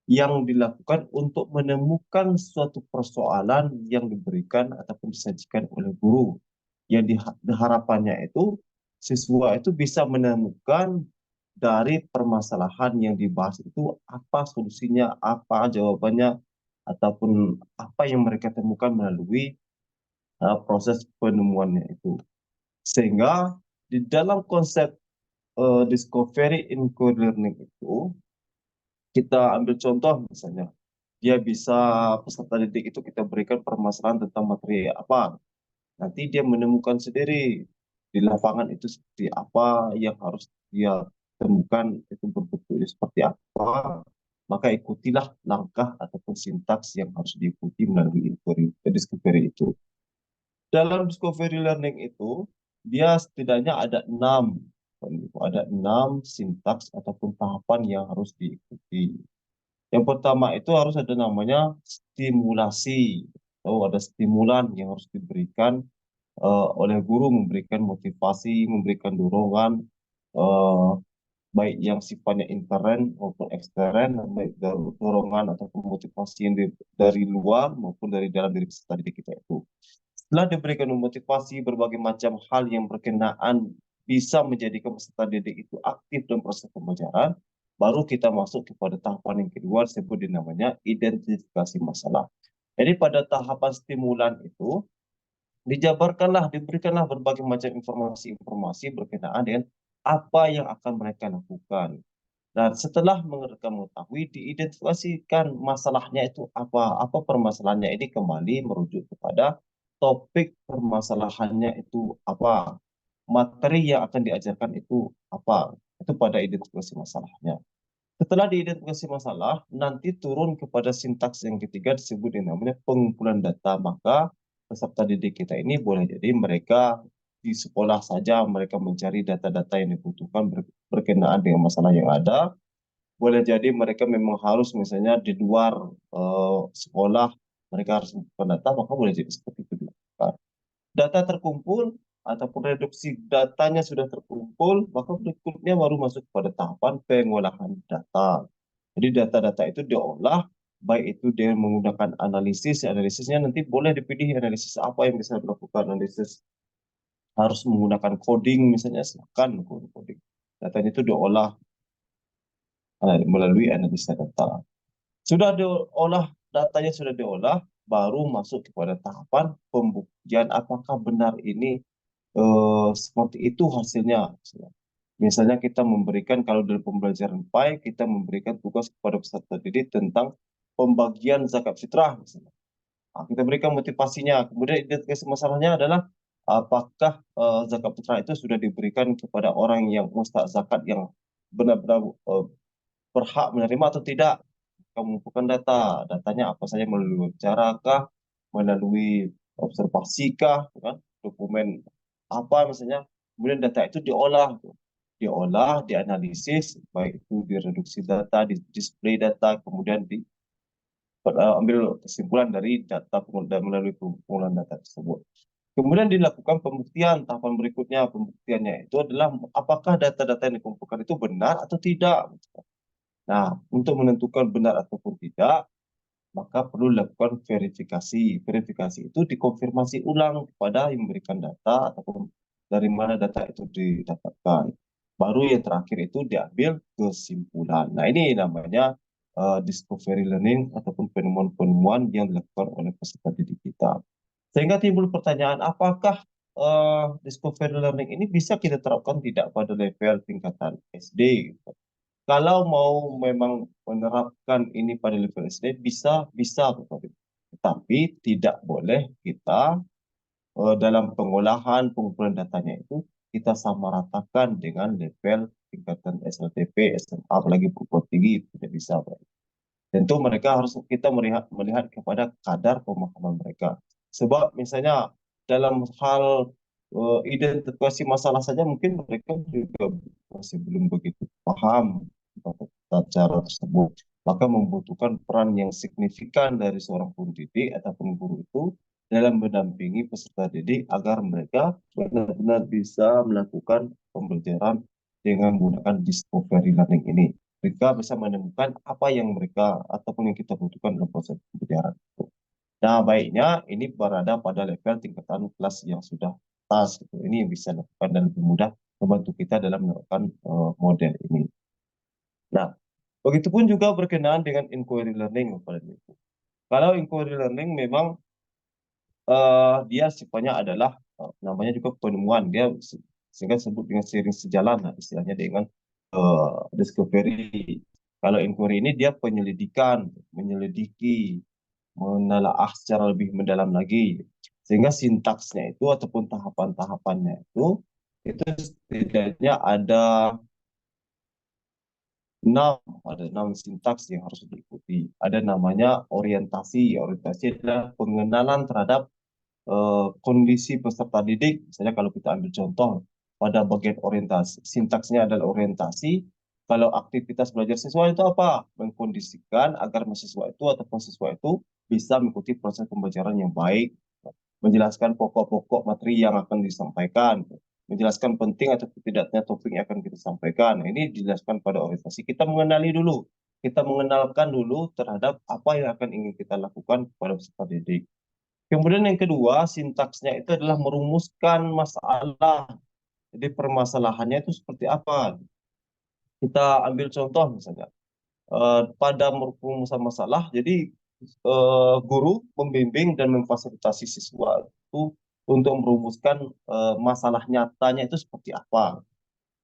yang dilakukan untuk menemukan suatu persoalan yang diberikan ataupun disajikan oleh guru, yang harapannya itu siswa itu bisa menemukan dari permasalahan yang dibahas itu apa solusinya, apa jawabannya, ataupun apa yang mereka temukan melalui proses penemuannya itu. Sehingga di dalam konsep discovery inquiry learning itu, kita ambil contoh misalnya, dia bisa peserta didik itu kita berikan permasalahan tentang materi apa, nanti dia menemukan sendiri di lapangan itu seperti apa yang harus dia temukan, itu berbentuknya seperti apa, maka ikutilah langkah ataupun sintaks yang harus diikuti melalui discovery itu. Dalam discovery learning itu, dia setidaknya ada 6 sintaks ataupun tahapan yang harus diikuti. Yang pertama itu harus ada namanya stimulasi, atau ada stimulan yang harus diberikan oleh guru, memberikan motivasi, memberikan dorongan, eh, baik yang sifatnya intern maupun ekstern, baik dorongan ataupun motivasi yang dari luar maupun dari dalam diri peserta didik kita itu. Setelah diberikan motivasi berbagai macam hal yang berkenaan bisa menjadikan peserta didik itu aktif dalam proses pembelajaran, baru kita masuk kepada tahapan yang kedua disebut namanya identifikasi masalah. Jadi pada tahapan stimulan itu diberikanlah berbagai macam informasi-informasi berkenaan dengan apa yang akan mereka lakukan. Dan setelah mengetahui, diidentifikasikan masalahnya itu apa permasalahannya ini, kembali merujuk kepada topik permasalahannya itu apa, materi yang akan diajarkan itu apa, itu pada identifikasi masalahnya. Setelah diidentifikasi masalah, nanti turun kepada sintaks yang ketiga disebut namanya pengumpulan data. Maka peserta didik kita ini boleh jadi mereka di sekolah saja mereka mencari data-data yang dibutuhkan berkenaan dengan masalah yang ada. Boleh jadi mereka memang harus misalnya di luar sekolah mereka harus mengumpulkan data, maka boleh jadi seperti itu dilakukan. Data terkumpul ataupun reduksi datanya sudah terkumpul, maka berikutnya baru masuk pada tahapan pengolahan data. Jadi data-data itu diolah, baik itu dengan menggunakan analisisnya nanti boleh dipilih analisis apa yang bisa dilakukan. Analisis harus menggunakan coding misalnya, silakan coding. Datanya itu diolah melalui analisa data. Sudah diolah, datanya sudah diolah, baru masuk kepada tahapan pembuktian apakah benar ini seperti itu hasilnya. Misalnya kita memberikan, kalau dalam pembelajaran PAI, kita memberikan tugas kepada peserta didik tentang pembagian zakat fitrah misalnya. Nah, kita berikan motivasinya, kemudian identifikasi masalahnya adalah apakah zakat fitrah itu sudah diberikan kepada orang yang mustahak zakat yang benar-benar berhak menerima atau tidak. Kita mengumpulkan datanya apa saja, melalui wawancara kah, melalui observasi kah, kan? Dokumen apa misalnya, kemudian data itu diolah, dianalisis, baik itu direduksi data, di display data, kemudian ambil kesimpulan dari data melalui pengumpulan data tersebut. Kemudian dilakukan pembuktian. Tahapan berikutnya pembuktiannya itu adalah apakah data-data yang dikumpulkan itu benar atau tidak. Nah, untuk menentukan benar ataupun tidak, maka perlu dilakukan verifikasi. Verifikasi itu dikonfirmasi ulang kepada yang memberikan data ataupun dari mana data itu didapatkan. Baru yang terakhir itu diambil kesimpulan. Nah, ini namanya discovery learning ataupun penemuan-penemuan yang dilakukan oleh peserta didik kita. Sehingga timbul pertanyaan, apakah discovery learning ini bisa kita terapkan tidak pada level tingkatan SD? Kalau mau memang menerapkan ini pada level SD, bisa, tetapi tidak boleh kita dalam pengolahan, pengumpulan datanya itu kita samaratakan dengan level tingkatan SLTP, SMA, apalagi perguruan tinggi, tidak bisa. Tentu mereka harus kita melihat kepada kadar pemahaman mereka. Sebab misalnya dalam hal identifikasi masalah saja mungkin mereka juga masih belum begitu paham tentang cara tersebut. Maka membutuhkan peran yang signifikan dari seorang pendidik ataupun guru itu dalam mendampingi peserta didik agar mereka benar-benar bisa melakukan pembelajaran dengan menggunakan discovery learning ini. Mereka bisa menemukan apa yang mereka ataupun yang kita butuhkan dalam proses pembelajaran itu. Nah, baiknya ini berada pada level tingkatan kelas yang sudah atas. Ini yang bisa dilakukan dan lebih mudah membantu kita dalam melakukan model ini. Nah, begitupun juga berkenaan dengan inquiry learning, Bapak dan Ibu. Kalau inquiry learning memang dia sifatnya adalah namanya juga penemuan, dia sehingga disebut dengan seiring sejalan lah istilahnya dengan discovery. Kalau inquiry ini dia penyelidikan, menyelidiki, menelaah secara lebih mendalam lagi, sehingga sintaksnya itu ataupun tahapan-tahapannya itu setidaknya ada 6 sintaks yang harus diikuti. Ada namanya orientasi. Orientasi adalah pengenalan terhadap kondisi peserta didik. Misalnya kalau kita ambil contoh pada bagian orientasi, sintaksnya adalah orientasi. Kalau aktivitas belajar siswa itu apa? Mengkondisikan agar mahasiswa itu ataupun siswa itu bisa mengikuti proses pembelajaran yang baik, menjelaskan pokok-pokok materi yang akan disampaikan, menjelaskan penting atau tidaknya topik yang akan kita sampaikan. Nah, ini dijelaskan pada orientasi. Kita mengenali dulu, kita mengenalkan dulu terhadap apa yang akan ingin kita lakukan kepada peserta didik. Kemudian yang kedua, sintaksnya itu adalah merumuskan masalah. Jadi permasalahannya itu seperti apa? Kita ambil contoh misalnya, pada perumusan masalah, jadi guru membimbing dan memfasilitasi siswa itu untuk merumuskan masalah nyatanya itu seperti apa.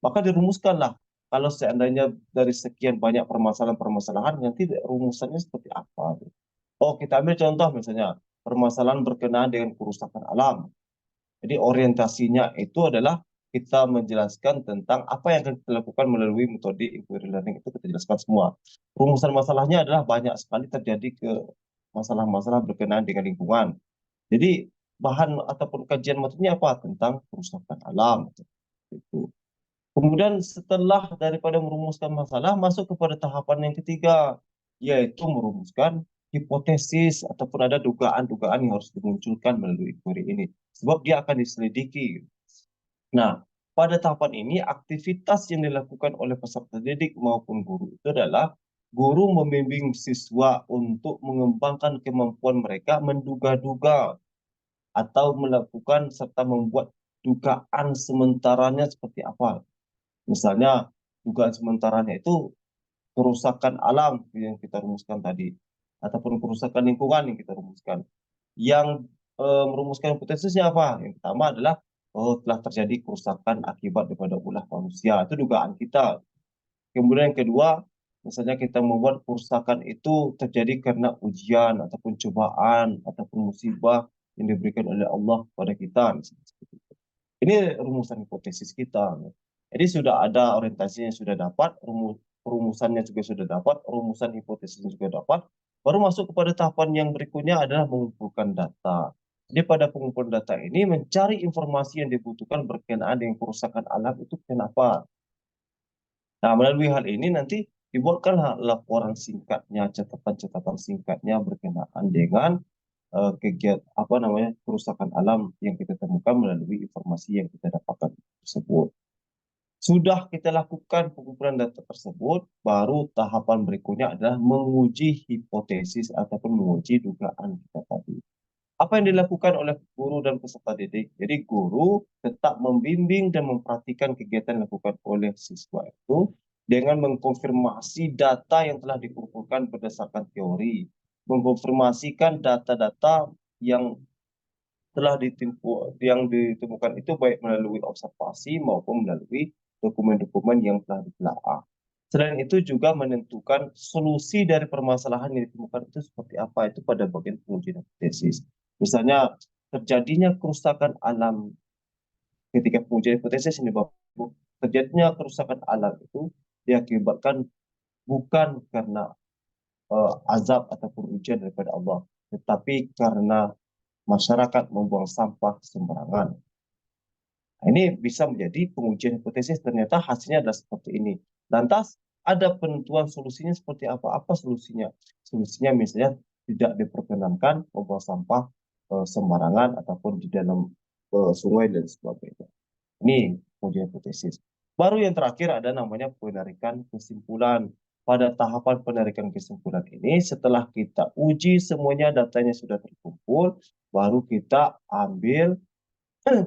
Maka dirumuskanlah, kalau seandainya dari sekian banyak permasalahan-permasalahan, nanti rumusannya seperti apa. Oh, kita ambil contoh misalnya, permasalahan berkenaan dengan kerusakan alam. Jadi orientasinya itu adalah kita menjelaskan tentang apa yang akan kita lakukan melalui metode inquiry learning, itu kita jelaskan semua. Rumusan masalahnya adalah banyak sekali terjadi ke masalah-masalah berkenaan dengan lingkungan. Jadi bahan ataupun kajian materinya apa? Tentang kerusakan alam. Itu. Kemudian setelah daripada merumuskan masalah, masuk kepada tahapan yang ketiga, yaitu merumuskan hipotesis ataupun ada dugaan-dugaan yang harus dimunculkan melalui inquiry ini. Sebab dia akan diselidiki. Nah, pada tahapan ini aktivitas yang dilakukan oleh peserta didik maupun guru itu adalah guru membimbing siswa untuk mengembangkan kemampuan mereka menduga-duga atau melakukan serta membuat dugaan sementaranya seperti apa. Misalnya dugaan sementaranya itu kerusakan alam yang kita rumuskan tadi, ataupun kerusakan lingkungan yang kita rumuskan. Yang merumuskan hipotesisnya apa? Yang pertama adalah telah terjadi kerusakan akibat daripada ulah manusia. Itu dugaan kita. Kemudian yang kedua, misalnya kita membuat kerusakan itu terjadi karena ujian ataupun cobaan ataupun musibah yang diberikan oleh Allah kepada kita. Ini rumusan hipotesis kita. Jadi sudah ada orientasinya sudah dapat, rumusannya juga sudah dapat, rumusan hipotesisnya juga dapat. Baru masuk kepada tahapan yang berikutnya adalah mengumpulkan data. Jadi pada pengumpulan data ini mencari informasi yang dibutuhkan berkenaan dengan kerusakan alam itu kenapa. Nah, melalui hal ini nanti dibuatkanlah laporan singkatnya, catatan-catatan singkatnya berkenaan dengan kegiatan kerusakan alam yang kita temukan melalui informasi yang kita dapatkan tersebut. Sudah kita lakukan pengumpulan data tersebut, baru tahapan berikutnya adalah menguji hipotesis ataupun menguji dugaan kita tadi. Apa yang dilakukan oleh guru dan peserta didik? Jadi guru tetap membimbing dan memperhatikan kegiatan yang dilakukan oleh siswa itu dengan mengkonfirmasi data yang telah dikumpulkan berdasarkan teori, mengkonfirmasikan data-data yang telah ditemukan itu baik melalui observasi maupun melalui dokumen-dokumen yang telah ditelaah. Selain itu juga menentukan solusi dari permasalahan yang ditemukan itu seperti apa, itu pada bagian pengujian hipotesis. Misalnya terjadinya kerusakan alam, ketika pengujian hipotesis ini terjadinya kerusakan alam itu diakibatkan bukan karena azab ataupun ujian daripada Allah, tetapi karena masyarakat membuang sampah sembarangan. Nah, ini bisa menjadi pengujian hipotesis, ternyata hasilnya adalah seperti ini. Lantas ada penentuan solusinya seperti apa? Apa solusinya? Solusinya misalnya tidak diperkenankan membuang sampah sembarangan ataupun di dalam sungai dan sebagainya. Ini pengujian hipotesis. Baru yang terakhir ada namanya penarikan kesimpulan. Pada tahapan penarikan kesimpulan ini, setelah kita uji semuanya datanya sudah terkumpul, baru kita ambil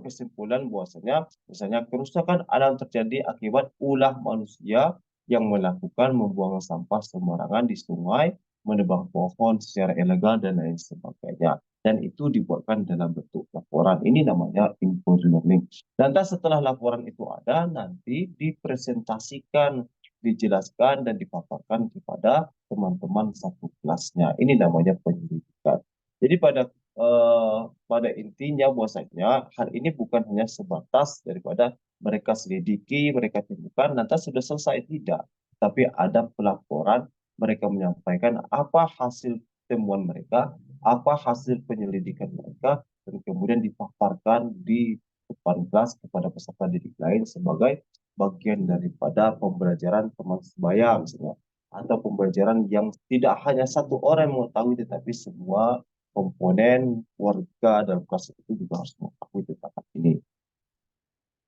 kesimpulan bahwasanya misalnya kerusakan alam terjadi akibat ulah manusia yang melakukan membuang sampah sembarangan di sungai, menebang pohon secara ilegal dan lain sebagainya. Dan itu dibuatkan dalam bentuk laporan. Ini namanya inquiry learning. Lantas setelah laporan itu ada, nanti dipresentasikan, dijelaskan dan dipaparkan kepada teman-teman satu kelasnya. Ini namanya penyelidikan. Jadi pada intinya bahwasanya hal ini bukan hanya sebatas daripada mereka selidiki, mereka temukan, lantas sudah selesai, tidak. Tapi ada pelaporan, mereka menyampaikan apa hasil temuan mereka, apa hasil penyelidikan mereka, dan kemudian dipaparkan di depan kelas kepada peserta didik lain sebagai bagian daripada pembelajaran teman sebaya misalnya, atau pembelajaran yang tidak hanya satu orang yang mengetahui, tetapi semua komponen warga dalam kelas itu juga harus mengetahui tentang hal ini.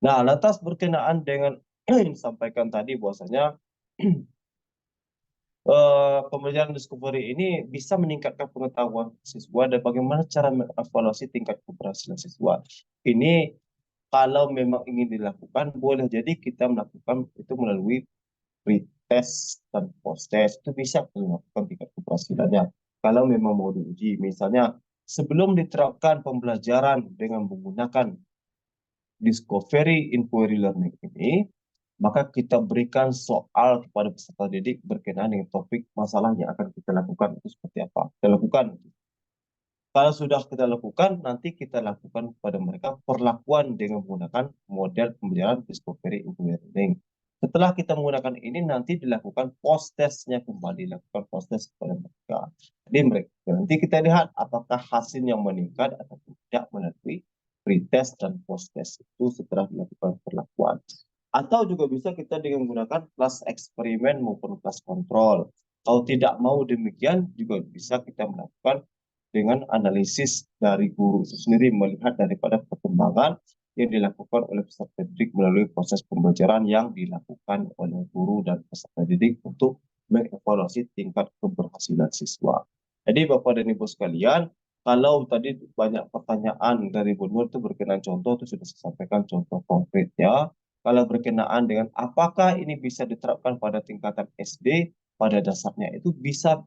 Nah, lantas berkenaan dengan yang disampaikan tadi bahwasanya pembelajaran discovery ini bisa meningkatkan pengetahuan siswa dan bagaimana cara mengevaluasi tingkat keberhasilan siswa. Ini kalau memang ingin dilakukan, boleh jadi kita melakukan itu melalui pretest dan post-test. Itu bisa melakukan tingkat keberhasilannya. Kalau memang mau diuji, misalnya sebelum diterapkan pembelajaran dengan menggunakan discovery inquiry learning ini, maka kita berikan soal kepada peserta didik berkenaan dengan topik masalah yang akan kita lakukan itu seperti apa. Kita lakukan. Kalau sudah kita lakukan, nanti kita lakukan kepada mereka perlakuan dengan menggunakan model pembelajaran discovery inquiry learning. Setelah kita menggunakan ini, nanti dilakukan post-testnya kembali, lakukan post-test kepada mereka. Jadi nanti kita lihat apakah hasilnya meningkat atau tidak melalui pre-test dan post-test itu setelah dilakukan perlakuan. Atau juga bisa kita dengan menggunakan kelas eksperimen maupun kelas kontrol. Kalau tidak mau demikian, juga bisa kita melakukan dengan analisis dari guru itu sendiri, melihat daripada perkembangan yang dilakukan oleh peserta didik melalui proses pembelajaran yang dilakukan oleh guru dan peserta didik untuk mengevaluasi tingkat keberhasilan siswa. Jadi Bapak dan Ibu sekalian, kalau tadi banyak pertanyaan dari Bu Nur itu berkenaan contoh, itu sudah saya sampaikan contoh konkretnya. Kalau berkenaan dengan apakah ini bisa diterapkan pada tingkatan SD, pada dasarnya itu bisa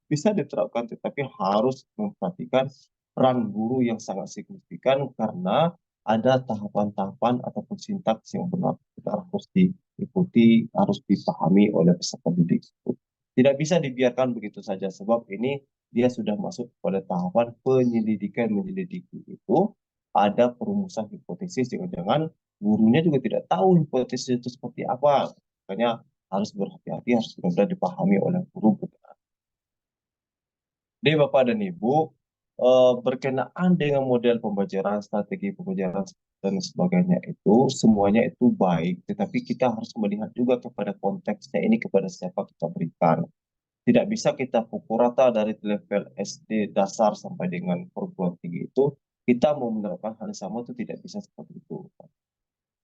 diterapkan, tetapi harus memperhatikan peran guru yang sangat signifikan karena ada tahapan-tahapan ataupun sintaks yang benar harus diikuti, harus dipahami oleh peserta didik. Tidak bisa dibiarkan begitu saja, sebab ini dia sudah masuk pada tahapan penyelidikan. Menyelidiki itu ada perumusan hipotesis, jangan-jangan gurunya juga tidak tahu hipotesis itu seperti apa. Makanya harus berhati-hati, harus benar-benar dipahami oleh guru. Jadi Bapak dan Ibu, berkenaan dengan model pembelajaran, strategi pembelajaran dan sebagainya itu, semuanya itu baik, tetapi kita harus melihat juga kepada konteksnya ini, kepada siapa kita berikan. Tidak bisa kita pukul rata dari level SD dasar sampai dengan perguruan tinggi itu, kita mau menerapkan hal yang sama itu tidak bisa seperti itu.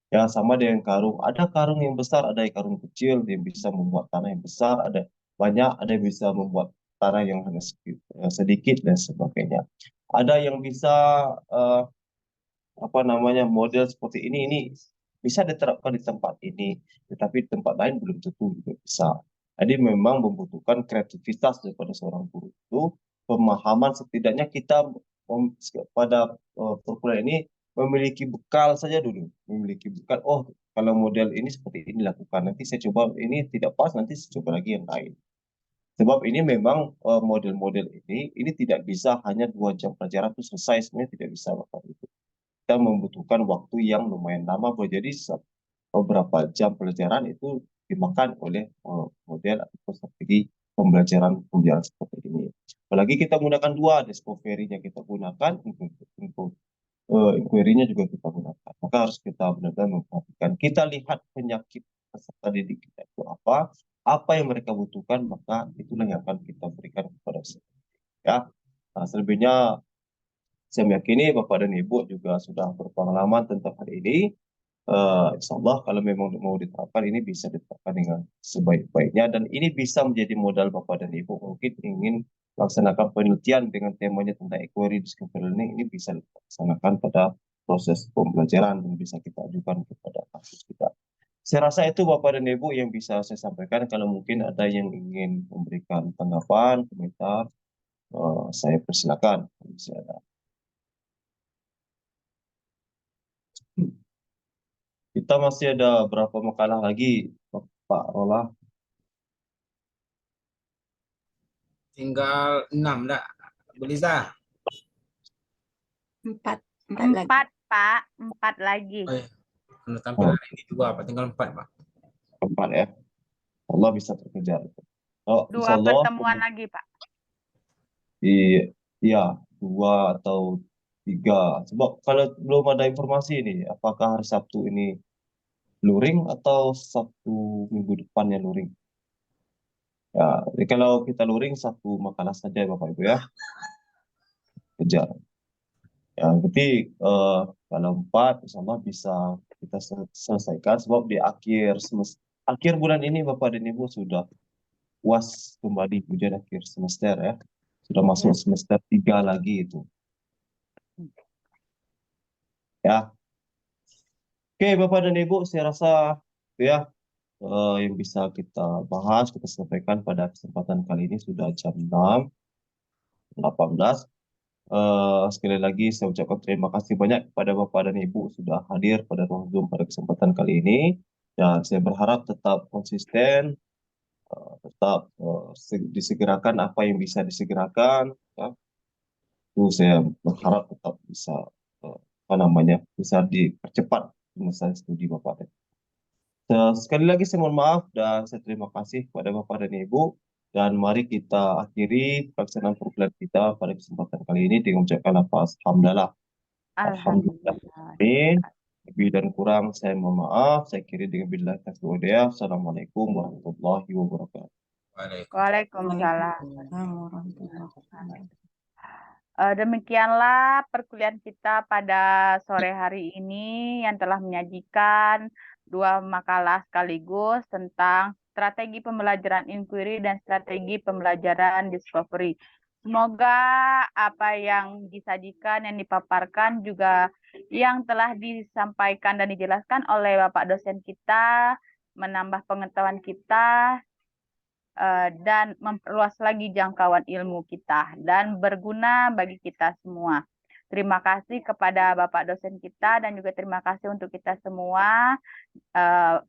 Ya, sama dengan karung. Ada karung yang besar, ada yang karung kecil, yang bisa membuat tanah yang besar, ada banyak, ada yang bisa membuat tanah yang hanya sedikit dan sebagainya. Ada yang bisa model seperti ini bisa diterapkan di tempat ini, tetapi di tempat lain belum tentu juga bisa. Jadi memang membutuhkan kreativitas daripada seorang guru itu, pemahaman setidaknya kita pada perkuliahan ini memiliki bekal saja dulu, memiliki bekal. Oh, kalau model ini seperti ini lakukan, nanti saya coba ini tidak pas, nanti saya coba lagi yang lain. Sebab ini memang model-model ini tidak bisa hanya 2 jam pelajaran itu selesai, sebenarnya tidak bisa Bapak Ibu. Kita membutuhkan waktu yang lumayan lama, boleh jadi beberapa jam pelajaran itu dimakan oleh model atau strategi pembelajaran seperti ini. Apalagi kita menggunakan 2, discovery-nya kita gunakan, untuk inquiry-nya juga kita gunakan. Maka harus kita benar-benar memperhatikan. Kita lihat penyakit peserta didik kita itu apa yang mereka butuhkan, maka itulah yang akan kita berikan kepada mereka. Ya, nah, selebihnya saya meyakini Bapak dan Ibu juga sudah berpengalaman tentang hal ini. Insya Allah kalau memang mau diterapkan, ini bisa diterapkan dengan sebaik-baiknya, dan ini bisa menjadi modal Bapak dan Ibu mungkin ingin melaksanakan penelitian dengan temanya tentang inquiry discovery learning, ini bisa dilaksanakan pada proses pembelajaran yang bisa kita ajukan kepada kasus kita. Saya rasa itu Bapak dan Ibu yang bisa saya sampaikan. Kalau mungkin ada yang ingin memberikan tanggapan, komentar, saya persilakan. Bisa ada. Kita masih ada berapa makalah lagi, Pak Rola? Tinggal 6 dah. Bu Liza. 4 lagi. 4, Pak. 4 lagi. Oh, iya. Kalau tampil hari ini 2, Pak. Tinggal 4, Pak. 4 ya. Allah bisa terkejar. Oh, 2 insyaallah pertemuan lagi, Pak. iya, 2 atau 3. Sebab kalau belum ada informasi ini, apakah hari Sabtu ini luring atau Sabtu minggu depannya luring? Ya, jadi kalau kita luring 1 makalah saja Bapak Ibu ya. Kejar. Ya, berarti kalau 4 insyaallah bisa kita selesaikan sebab di akhir bulan ini Bapak dan Ibu sudah UAS kembali ujian akhir semester ya. Sudah masuk semester 3 lagi itu. Ya. Oke, Bapak dan Ibu, saya rasa itu ya yang bisa kita bahas, kita sampaikan pada kesempatan kali ini sudah jam 6.18. Sekali lagi saya ucapkan terima kasih banyak kepada Bapak dan Ibu sudah hadir pada ruang Zoom pada kesempatan kali ini. Dan saya berharap tetap konsisten, tetap disegerakan apa yang bisa disegerakan. Ya. Itu saya berharap tetap bisa bisa dipercepat penyelesaian studi Bapak. Sekali lagi saya mohon maaf dan saya terima kasih kepada Bapak dan Ibu. Dan mari kita akhiri pelaksanaan program kita pada kesempatan kali ini dengan mengucapkan lafaz hamdalah. Alhamdulillah. Amin. Lebih dan kurang saya mohon maaf. Saya akhiri dengan billahi taufiq wal hidayah. Assalamualaikum warahmatullahi wabarakatuh. Waalaikumsalam. Demikianlah perkuliahan kita pada sore hari ini yang telah menyajikan 2 makalah sekaligus tentang strategi pembelajaran inquiry dan strategi pembelajaran discovery. Semoga apa yang disajikan, yang dipaparkan juga yang telah disampaikan dan dijelaskan oleh Bapak dosen kita menambah pengetahuan kita dan memperluas lagi jangkauan ilmu kita dan berguna bagi kita semua. Terima kasih kepada Bapak dosen kita dan juga terima kasih untuk kita semua.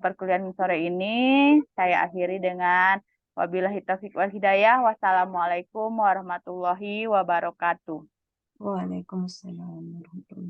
Perkuliahan sore ini saya akhiri dengan wabillahi taufiq wal hidayah. Wassalamualaikum warahmatullahi wabarakatuh. Waalaikumsalam warahmatullahi wabarakatuh.